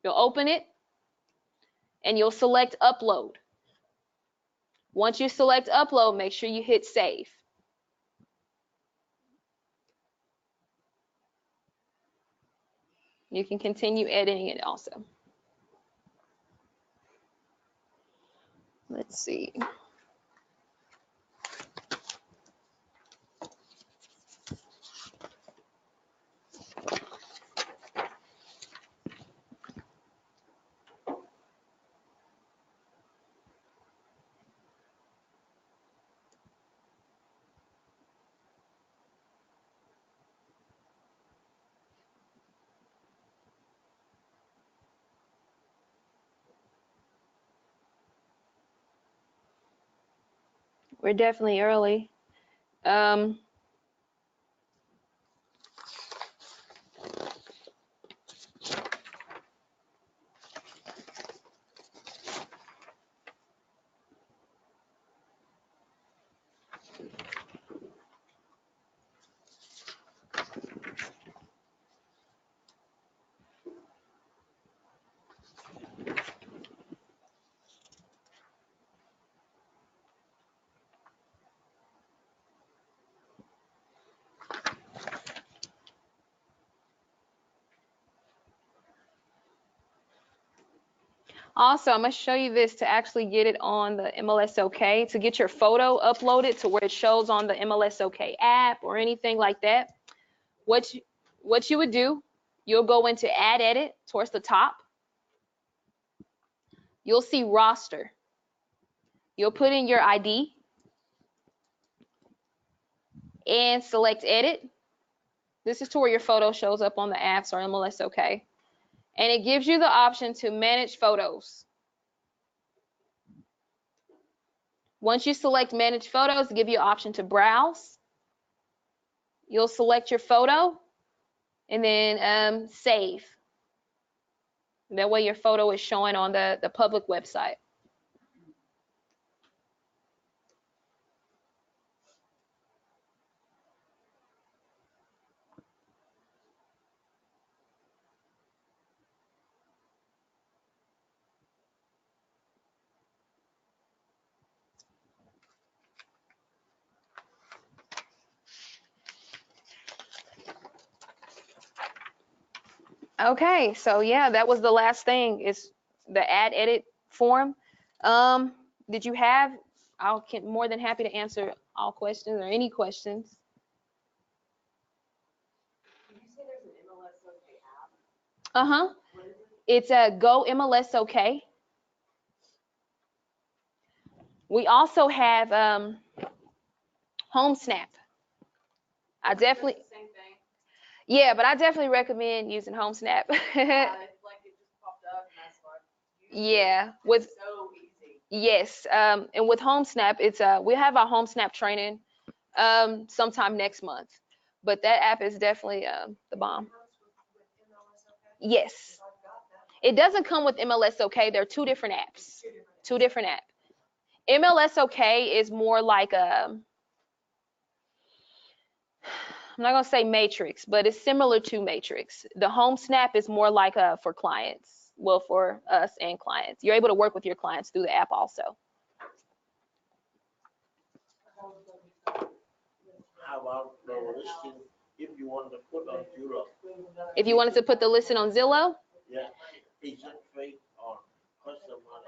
You'll open it and you'll select upload. Once you select upload, make sure you hit save. You can continue editing it also. Let's see. We're definitely early. Also, I'm going to show you this to actually get it on the MLS OK, to get your photo uploaded to where it shows on the MLS OK app or anything like that. What you would do, you'll go into Add Edit towards the top. You'll see Roster. You'll put in your ID and select Edit. This is to where your photo shows up on the apps or MLS OK. And it gives you the option to manage photos. Once you select Manage Photos, it'll give you an option to browse. You'll select your photo and then save. That way your photo is showing on the public website. Okay, so yeah, that was the last thing is the add edit form. Did you have, I'll more than happy to answer all questions or any questions.
Did you say there's an MLS OK app?
Uh-huh.
What is it?
It's a Go MLS OK. We also have Home Snap. I definitely,
It's the same thing.
yeah, but I definitely recommend using Home Snap.
It's like it just popped up and that's what.
Yeah, with
It's so easy.
yes, and with Home Snap, it's we have our Home Snap training sometime next month, but that app is definitely the bomb.
It comes with MLS OK?
Yes,
Because I've got that.
it doesn't come with MLS OK. They're two different apps.
Two different.
Two different apps. MLS OK is more like a, I'm not gonna say Matrix, but it's similar to Matrix. The Home Snap is more like a for clients, well, for us and clients. You're able to work with your clients through the app also.
How about the listing if you want to put on Zillow?
If you wanted to put the listing on Zillow,
Yeah, is it free or cost some money?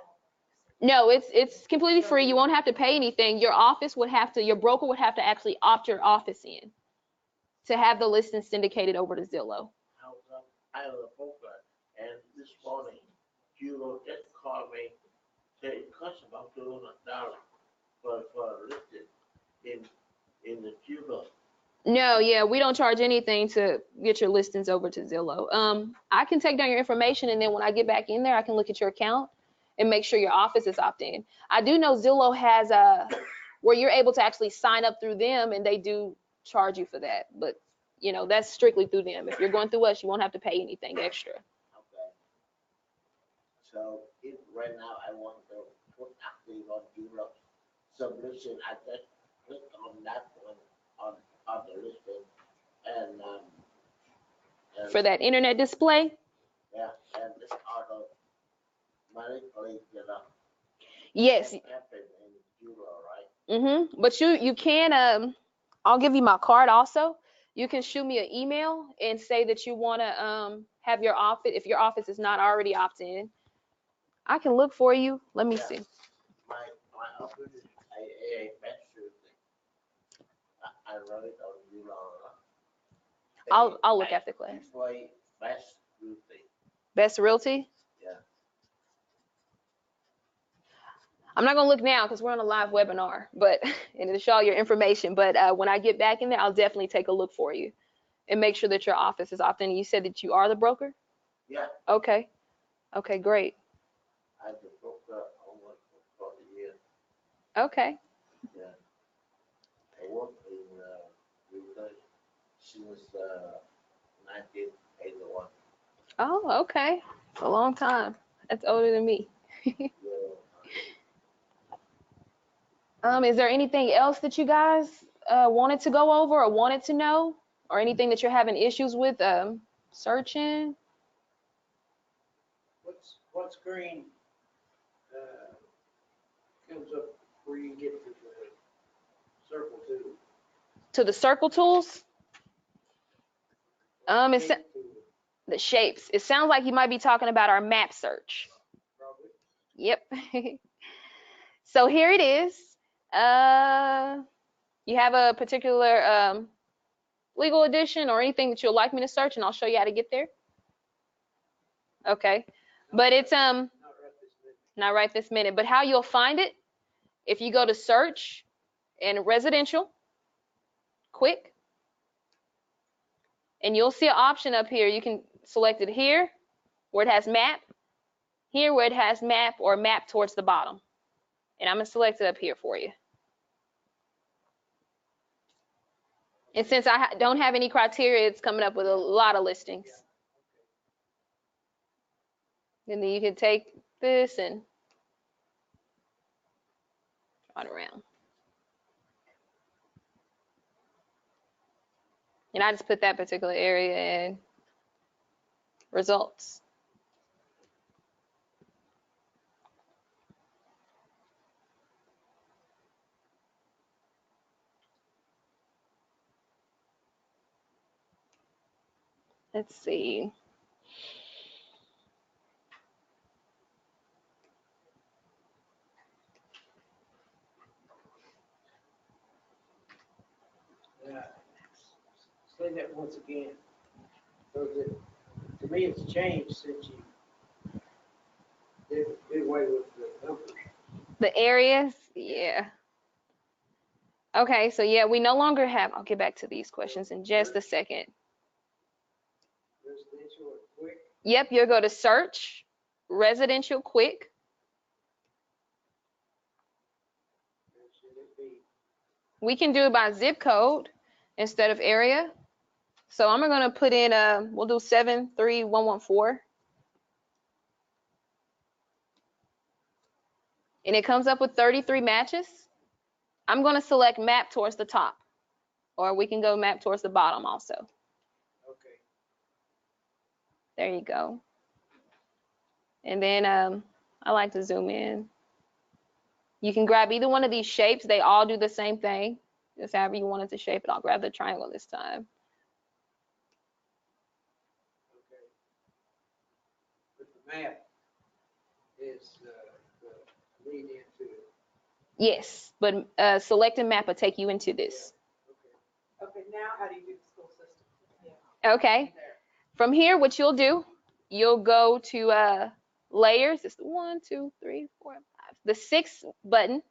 no, it's completely free. You won't have to pay anything. Your office would have to, your broker would have to actually opt your office in to have the listing syndicated over to Zillow.
How come I have a broker and this morning Zillow just called me, say it costs about $200 for a listing in the Zillow.
No, yeah, we don't charge anything to get your listings over to Zillow. I can take down your information, and then when I get back in there, I can look at your account and make sure your office is opted in. I do know Zillow has where you're able to actually sign up through them, and they do charge you for that. But you know, that's strictly through them. If you're going through us, you won't have to pay anything extra.
Okay. So if right now I want to put active on Zillow submission, I just click on that one on the listing and
For that internet display,
yeah, and this automatically
yes.
happen in Zillow, right?
But you can I'll give you my card also. You can shoot me an email and say that you want to have your office, if your office is not already opted in. I can look for you. Let me
Yeah.
see.
My office is a best thing. I wrote it on Zillow.
I'll look after class.
Display best thing.
Best Realty.
Yeah.
I'm not gonna look now because we're on a live webinar, but and it'll show your information. But when I get back in there, I'll definitely take a look for you and make sure that your office is opted in. You said that you are the broker?
Yeah.
Okay. Okay, great.
I've been broker almost for 40 years.
Okay.
Yeah. I worked in research since 1981.
Oh, okay. A long time. That's older than me.
Yeah.
Is there anything else that you guys wanted to go over or wanted to know, or anything that you're having issues with searching?
What screen comes up where you get to the circle two?
To the circle tools? It's
Shape tool,
the shapes. It sounds like you might be talking about our map search.
probably.
Yep. So here it is. You have a particular legal edition or anything that you'd like me to search, and I'll show you how to get there. Okay. But it's
Not right this minute.
not right this minute, but how you'll find it, if you go to search and residential, quick, and you'll see an option up here. You can select it here where it has map, here where it has map, or map towards the bottom. And I'm gonna select it up here for you. And since I don't have any criteria, it's coming up with a lot of listings. And then you can take this and draw it around. And I just put that particular area in results. Let's see.
Say that once again. So that, to me, it's changed since you did away with the numbers.
The areas, yeah. Okay, so yeah, we no longer have, I'll get back to these questions in just a second.
Residential or quick.
Yep, you'll go to search, residential quick.
Should it be?
We can do it by zip code instead of area. So I'm gonna put in, we'll do 73114. And it comes up with 33 matches. I'm gonna select map towards the top, or we can go map towards the bottom also.
Okay.
There you go. And then I like to zoom in. You can grab either one of these shapes. They all do the same thing. Just however you want it to shape it. I'll grab the triangle this time.
Okay. But the map is the lead into it.
Yes, but selecting map will take you into this.
Okay.
Okay, now how do you do the school system?
Okay. From here, what you'll do, you'll go to layers. It's the 1, 2, 3, 4, 5. The 6th button.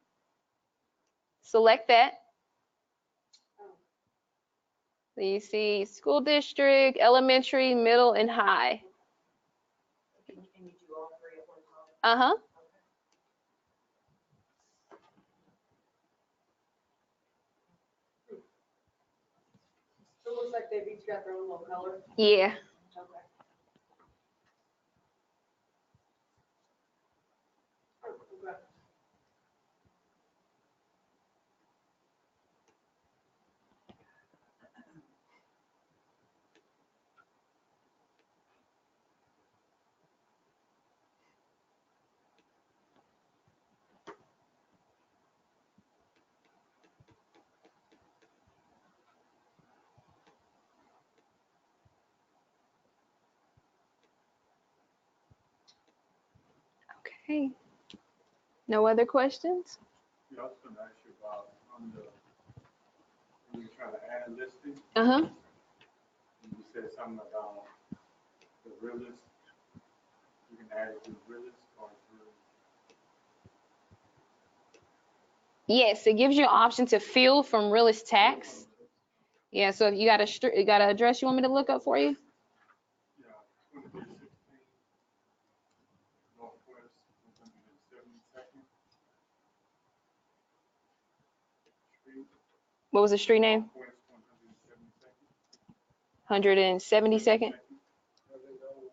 Select that. So you see school district, elementary, middle, and high.
And you do all three at one time?
Uh-huh.
So it looks like they've each got their own little color.
Yeah.
Okay. Oh, okay.
Okay. No other questions?
Yeah, I was gonna ask you about when you're trying to add listing,
Uh-huh.
you said something about the realist. You can add it to the realist or through.
Yes, it gives you an option to fill from realist tax. Yeah, so if you got a address you want me to look up for you?
Yeah, 2316 Northwest 172nd Street.
What was the street name?
Northwest 172nd.
172nd?
Probably the old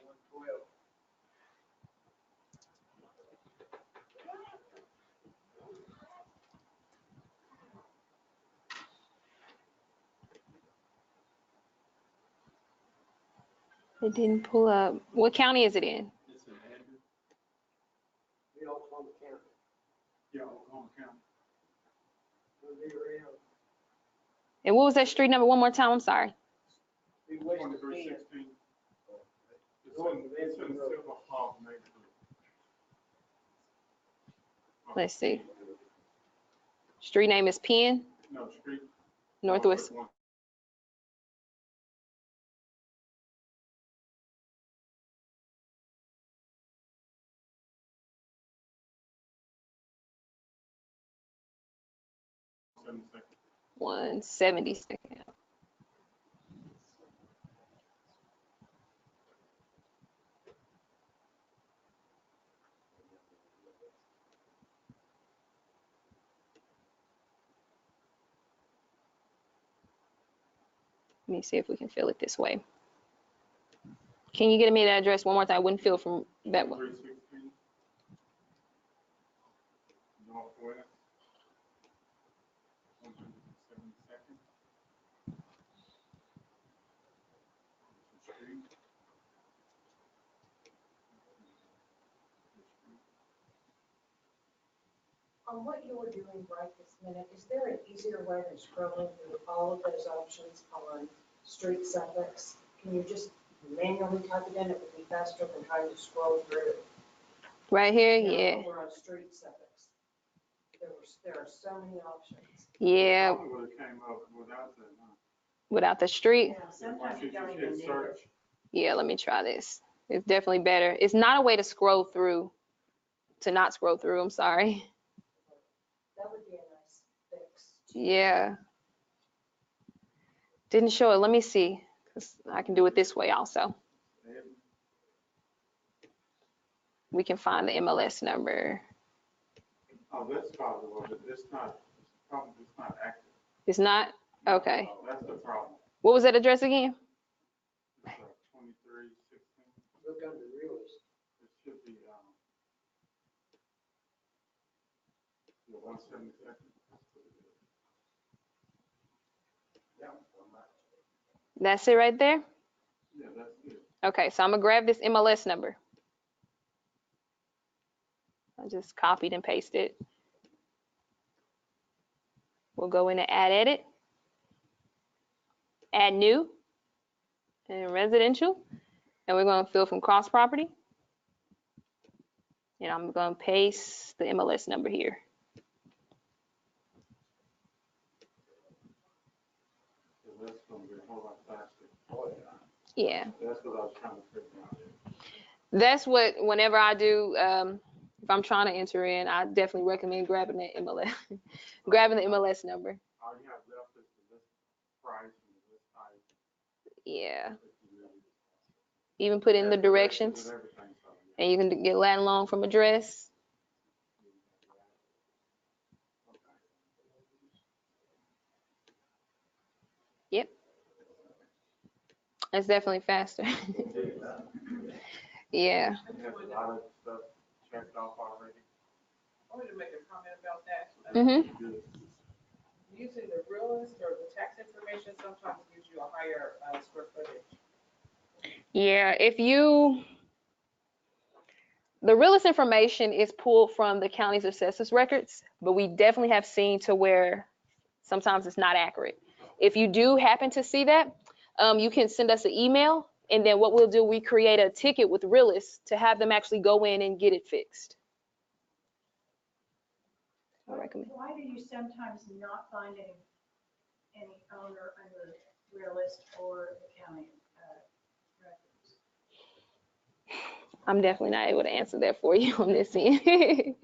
112.
It didn't pull up. What county is it in?
It's in Andrew.
The Oklahoma County.
Yeah, Oklahoma County.
It'll be around.
And what was that street number one more time? I'm sorry.
Be west of
2316.
Ten.
It's in Silver Hawk neighborhood.
Let's see. Street name is Penn,
No, street.
Northwest.
One. Seven seconds.
172nd. Let me see if we can fill it this way. Can you get me that address one more time? I wouldn't fill from that one.
316 Northwest 172nd Street.
On what you were doing right this minute, is there an easier way than scrolling through all of those options on street suffix? Can you just manually type it in? It would be faster than trying to scroll through.
Right here,
You know,
yeah.
Over on street septics. There are so many options.
Yeah,
Probably would have came up without that, huh?
without the street.
Yeah,
Once
sometimes
you
you don't
just
even
hit
need
search,
it.
Yeah, let me try this. It's definitely better. It's not a way to scroll through, to not scroll through, I'm sorry.
That would be a nice fix.
Yeah. Didn't show it. Let me see. 'Cause I can do it this way also. We can find the MLS number.
oh, that's probably what it's not, it's not active.
It's not? Okay.
That's the problem.
What was that address again?
It's 2316.
Look under realist.
It should be, the 172nd.
That's it right there?
Yeah, that's it.
Okay, so I'm gonna grab this MLS number. I just copied and pasted. We'll go in and add edit. Add new and residential. And we're gonna fill from cross property. And I'm gonna paste the MLS number here.
So that's gonna be a whole lot faster.
Yeah.
That's what I was trying to figure out.
That's what, whenever I do, if I'm trying to enter in, I definitely recommend grabbing the MLS, grabbing the MLS number.
All you have left is the list price and the list type.
Yeah.
if you really-
Even put in the
Have
directions,
and everything, so, yeah.
and you can get ladder long from address. Yep. It's definitely faster. Yeah.
You have a lot of stuff checked off already.
I wanted to make a comment about that.
Mhm.
Good.
Using the realist or the tax information sometimes gives you a higher square footage.
Yeah. The realist information is pulled from the county's assessors records, but we definitely have seen to where sometimes it's not accurate. If you do happen to see that, you can send us an email, and then what we'll do, we create a ticket with realists to have them actually go in and get it fixed. I recommend.
Why do you sometimes not find any owner under realist or the county records?
I'm definitely not able to answer that for you on this end.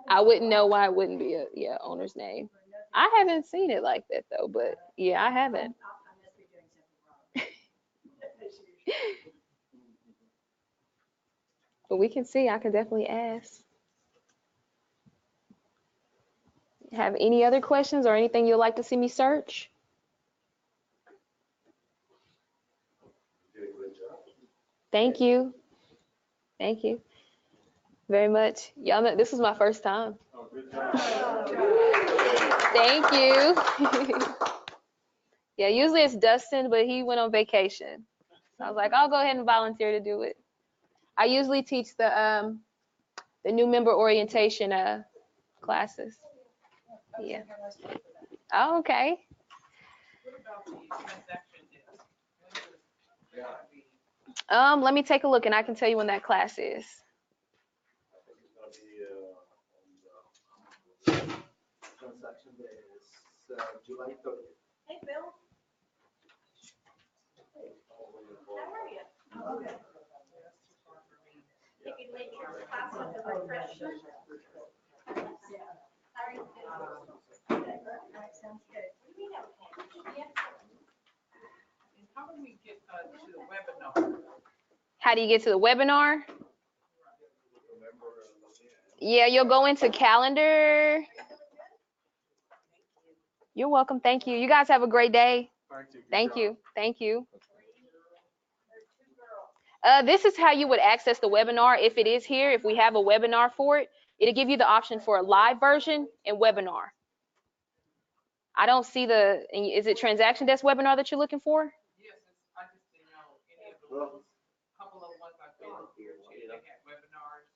I wouldn't know why it wouldn't be a owner's name. I haven't seen it like that though, but yeah, I haven't.
I must be doing something wrong.
But we can see, I can definitely ask. Have any other questions or anything you'd like to see me search? Thank you. Thank you very much. Y'all know this is my first time.
Oh, good job.
Thank you. Yeah, usually it's Dustin, but he went on vacation. So I was like, I'll go ahead and volunteer to do it. I usually teach the new member orientation classes. Yeah. Oh, okay.
What about the transaction desk? When is that be?
Let me take a look and I can tell you when that class is.
Transaction is July 30th.
Hey, Bill. How are you?
Okay.
That's too far for me.
You can make your class with the refreshment. How are you doing?
All right, sounds good.
What do you mean, okay? Yeah.
And how do we get to the webinar?
How do you get to the webinar? Yeah, you'll go into calendar. You're welcome. Thank you. You guys have a great day. Thank you. Thank you. This is how you would access the webinar if it is here. If we have a webinar for it, it'll give you the option for a live version and webinar. I don't see is it transaction desk webinar that you're looking for?
Yes, I just didn't know any of the ones, couple of the ones I've been here to, they had webinars.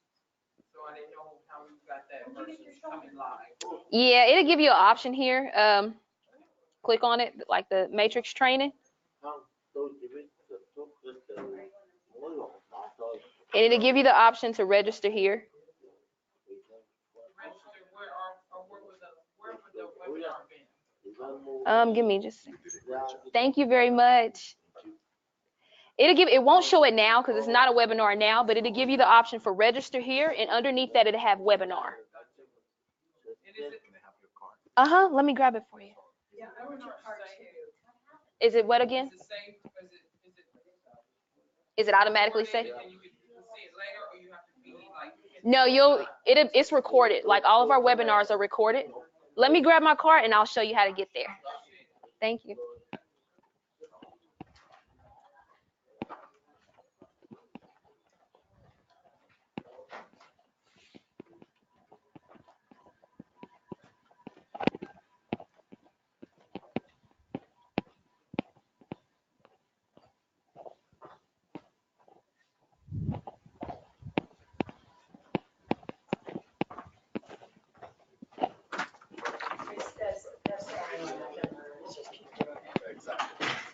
So I didn't know how you got that versus coming live.
Yeah, it'll give you an option here. Click on it, like the matrix training.
So you mean the two is the model,
And it'll give you the option to register here.
Register where would the webinar be?
Give me just a second. Thank you very much. It won't show it now because it's not a webinar now, but it'll give you the option for register here, and underneath that it'll have webinar. Let me grab it for you.
Yeah, I want your part too.
Is it what again?
Is it saved?
Is it automatically saved?
And you can see it later, or you have to be like?
No, it's recorded. Like all of our webinars are recorded. Let me grab my card and I'll show you how to get there. Thank you.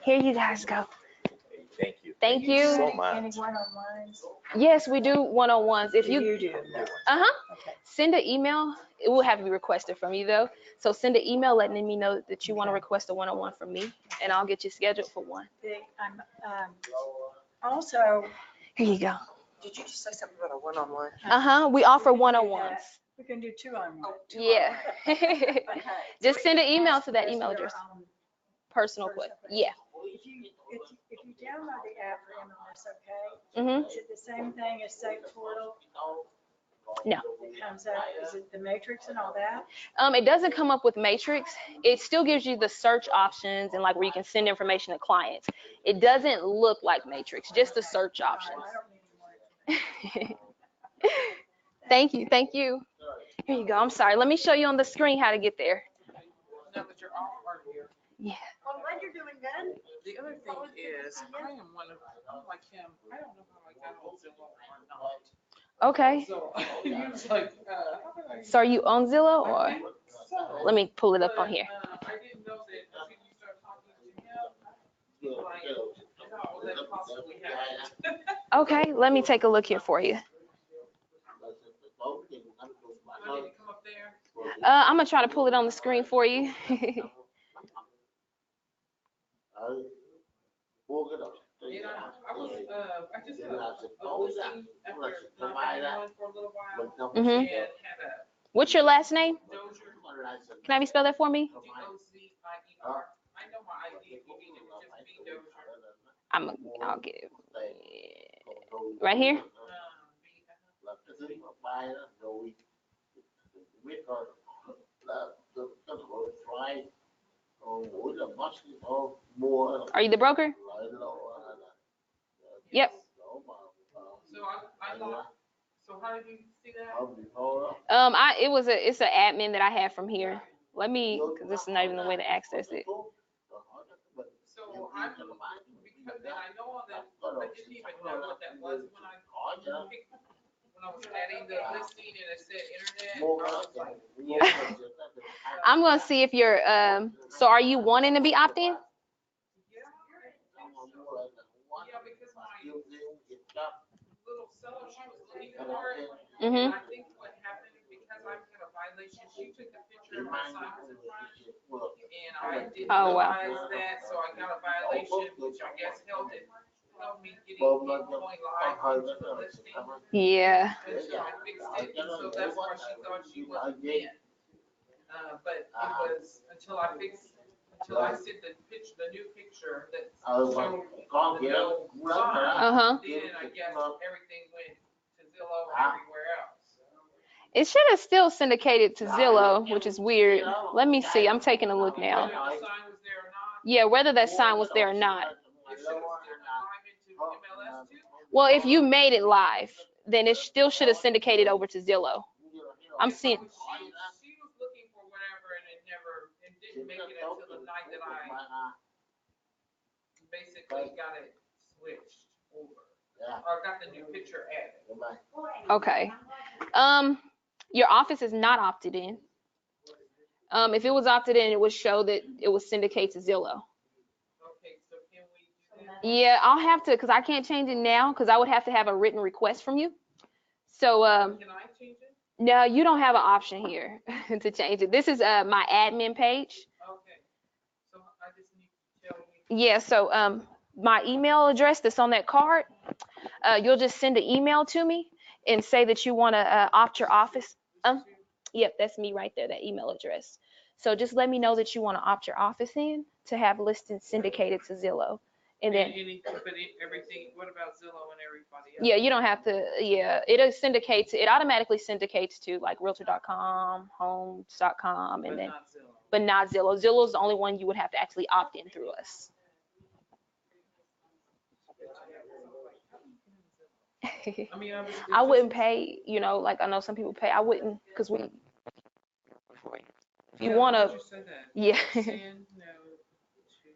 Here you guys go.
Thank you.
Thank you.
So much.
Any one-on-ones?
Yes, we do one-on-ones. If you
do that Okay.
send an email, it will have to be requested from you though. So send an email letting me know that you want to request a one-on-one from me, and I'll get you scheduled for one.
Also,
Here you go.
Did you just say something about a one-on-one?
We offer one-on-ones.
we can do two-on-one.
Yeah. Just send an email to that email address. Personal question. Yeah.
If you download the app for MLS, okay? Is it the same thing as Safe Portal?
No.
It comes up, is it the matrix and all that?
It doesn't come up with matrix. It still gives you the search options and like where you can send information to clients. It doesn't look like matrix, just the search options.
I don't need more.
Thank you. Thank you. Here you go. I'm sorry. Let me show you on the screen how to get there.
Now that you're all part here.
Yeah.
I'm glad you're doing good.
The other thing is, I'm like him, I don't know how I got on Zillow or not.
Okay.
So he was like, how did I?
So are you on Zillow or?
I think so.
Let me pull it up on here.
I didn't know that until you start talking to him, like, how that possibly happened.
Okay. Let me take a look here for you.
I need to come up there.
I'm gonna try to pull it on the screen for you.
I just had a listing after not having one for a little while.
Mhm.
And had a
What's your last name?
Dozier,
Can I have you spell that for me?
Dozier. I know my ID, if you need it, would just be Dozier.
I'll get it. Right here? Are you the broker? Yep.
So I thought, so how did you see that?
It's an admin that I have from here. Let me, because this is not even the way to access it.
So because then I know all that, I didn't even know what that was when I was adding the listing and it said internet. I was like,
I'm gonna see if you're so are you wanting to be opt-in?
yeah, because my little seller, she was looking for it.
Mhm.
I think what happened, because I had a violation, she took a picture of my sign was in front, and I didn't realize that, so I got a violation, which I guess held me going live into the listing.
Yeah.
Until I fixed it, and so that's why she thought she wasn't in. But it was until I sent the new picture that showed the no sign, then I guess everything went to Zillow and everywhere else.
It should have still syndicated to Zillow, which is weird. Let me see. I'm taking a look now.
Whether the sign was there or not,
Yeah, whether that sign was there or not.
it should have still been live into MLS too.
Well, if you made it live, then it still should have syndicated over to Zillow. I'm seeing.
She was looking for whatever, and it didn't make it until the night that I basically got it switched over. Or got the new picture added.
Okay. Your office is not opted in. If it was opted in, it would show that it was syndicate to Zillow.
Okay, so can we do that?
Yeah, I'll have to, because I can't change it now, because I would have to have a written request from you. So,
Can I change it?
no, you don't have an option here to change it. This is my admin page.
Okay. So I just need to tell you.
Yeah, so my email address that's on that card, you'll just send an email to me and say that you want to opt your office. Yep, that's me right there, that email address. So just let me know that you want to opt your office in to have listings syndicated to Zillow. And then,
Everything, what about Zillow and everybody else?
yeah, you don't have to, yeah, it syndicates, it automatically syndicates to like realtor.com, homes.com, and then, but not Zillow. Zillow's the only one you would have to actually opt in through us.
I mean,
I wouldn't pay, you know, like I know some people pay, I wouldn't, because we, if you want to, yeah.
Send note to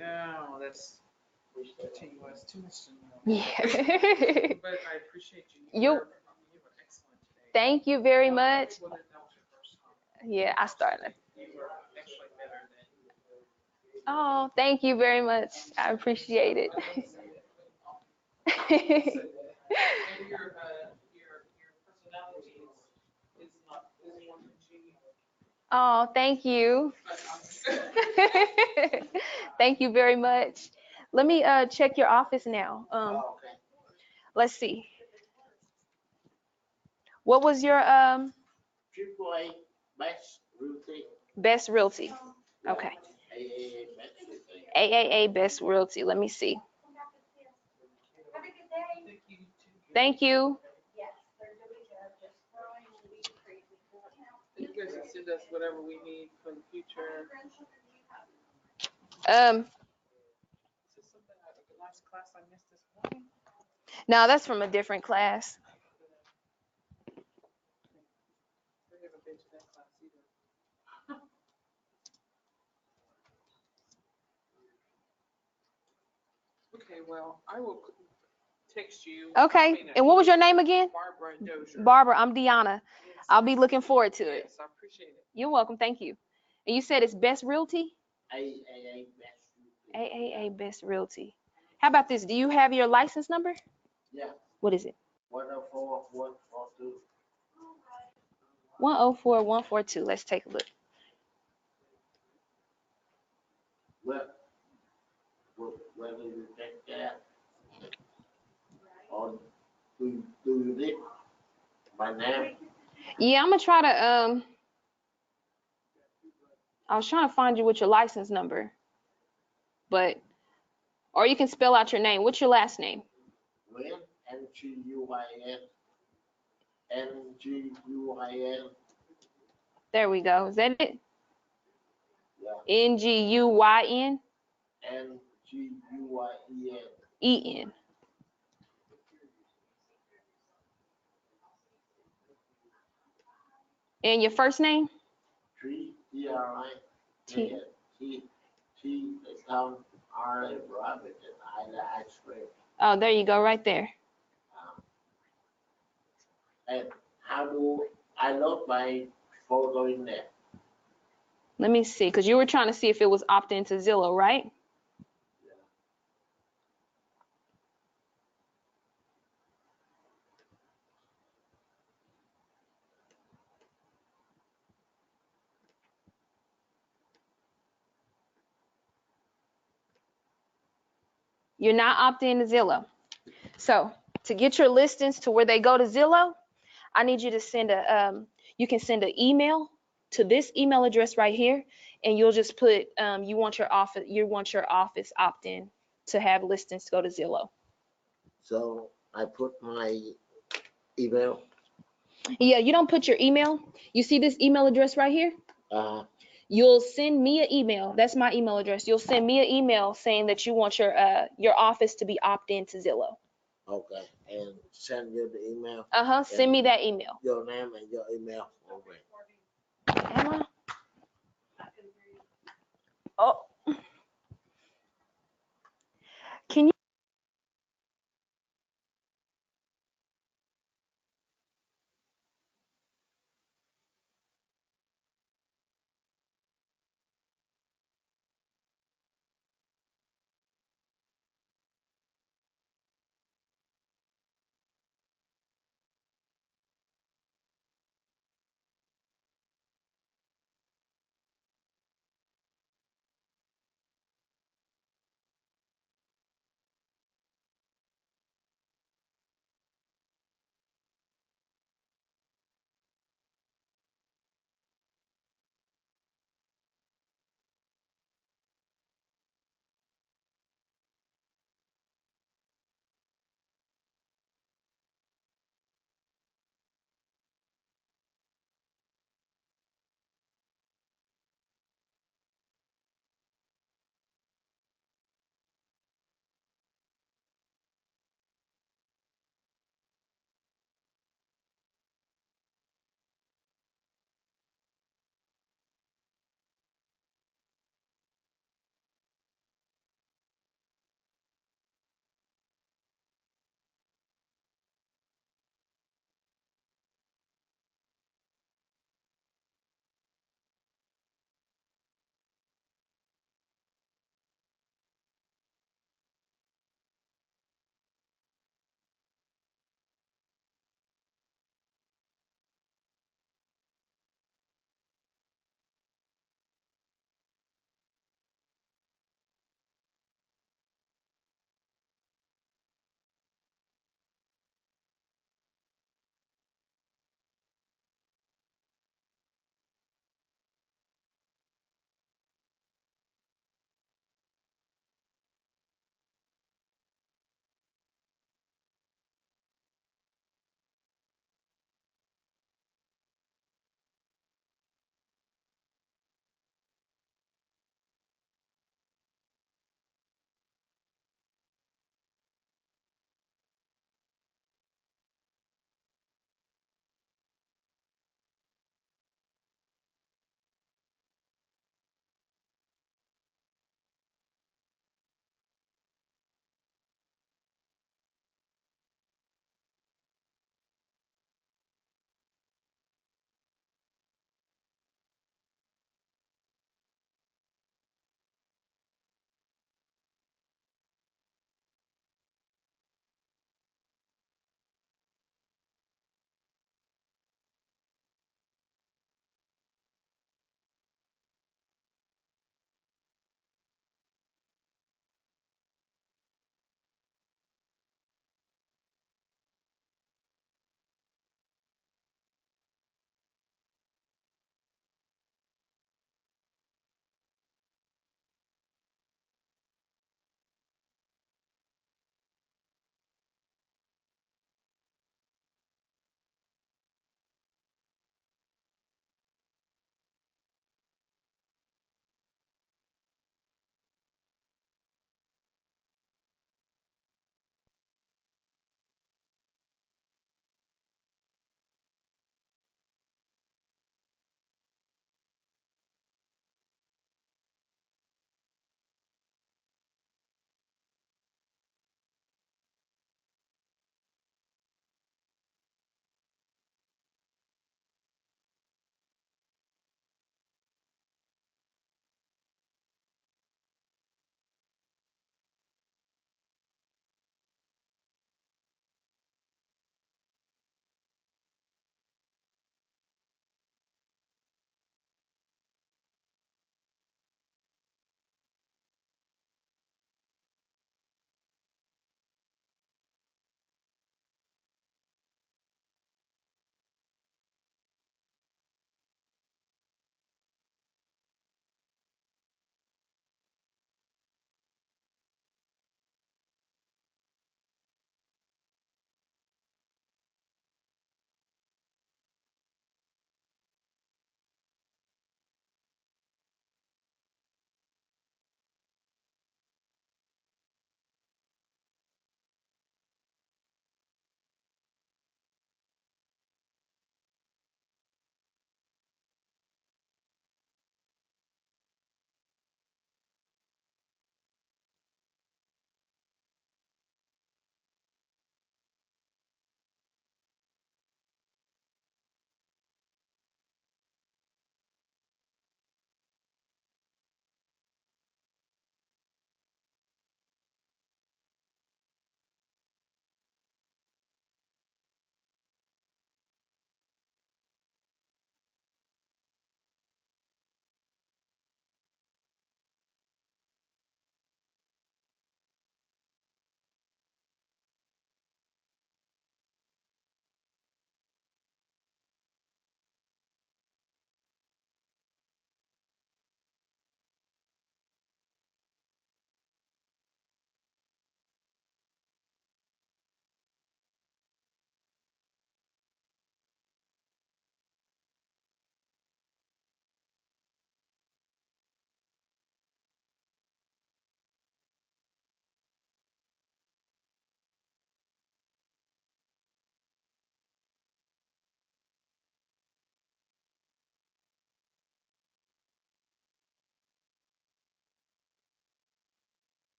no, that's continuous, too much to know.
Yeah.
But I appreciate you.
You
were excellent today.
Thank you very much.
Well, that was your first time.
Yeah, I started.
You were actually better than.
Oh, thank you very much. I appreciate it.
And your personality is one that you.
Oh, thank you. Thank you very much. Let me check your office now. Let's see. What was your
AAA Best Realty.
best realty? Okay.
AAA Best Realty.
AAA best realty. Let me see.
Have a good day.
Thank you.
Yes, they're doing good, just throwing weed crazy.
You guys can send us whatever we need for the future.
Um,
Is this something out of the last class I missed this morning?
no, that's from a different class.
I haven't been to that class either. Okay, well, I will text you.
Okay. And what was your name again?
Barbara Dozier.
Barbara, I'm Deanna. I'll be looking forward to it.
Yes, I appreciate it.
You're welcome. Thank you. And you said it's Best Realty?
AAA Best Realty.
AAA Best Realty. How about this? Do you have your license number?
Yeah.
What is it?
104142.
104142. Let's take a look.
Whether you take that or do you need my name?
Yeah, I'm gonna try to I was trying to find you with your license number, but or you can spell out your name. What's your last name?
Nguyen, Nguyen, Nguyen.
There we go. Is that it?
Yeah.
Nguyen?
Nguyen.
En. And your first name?
T
T.
Town R Rabbit and I ice cream.
Oh, there you go, right there.
And how do I load my photo in there?
Let me see, because you were trying to see if it was opt into Zillow, right? You're not opting into Zillow. So to get your listings to where they go to Zillow, I need you to send you can send an email to this email address right here, and you'll just put you want your office opt-in to have listings go to Zillow.
So I put my email.
Yeah, you don't put your email. You see this email address right here? You'll send me an email. That's my email address. You'll send me an email saying that you want your office to be opt-in to Zillow.
Okay, and send you the email.
Send me that email.
Your name and your email. Okay.
Am I?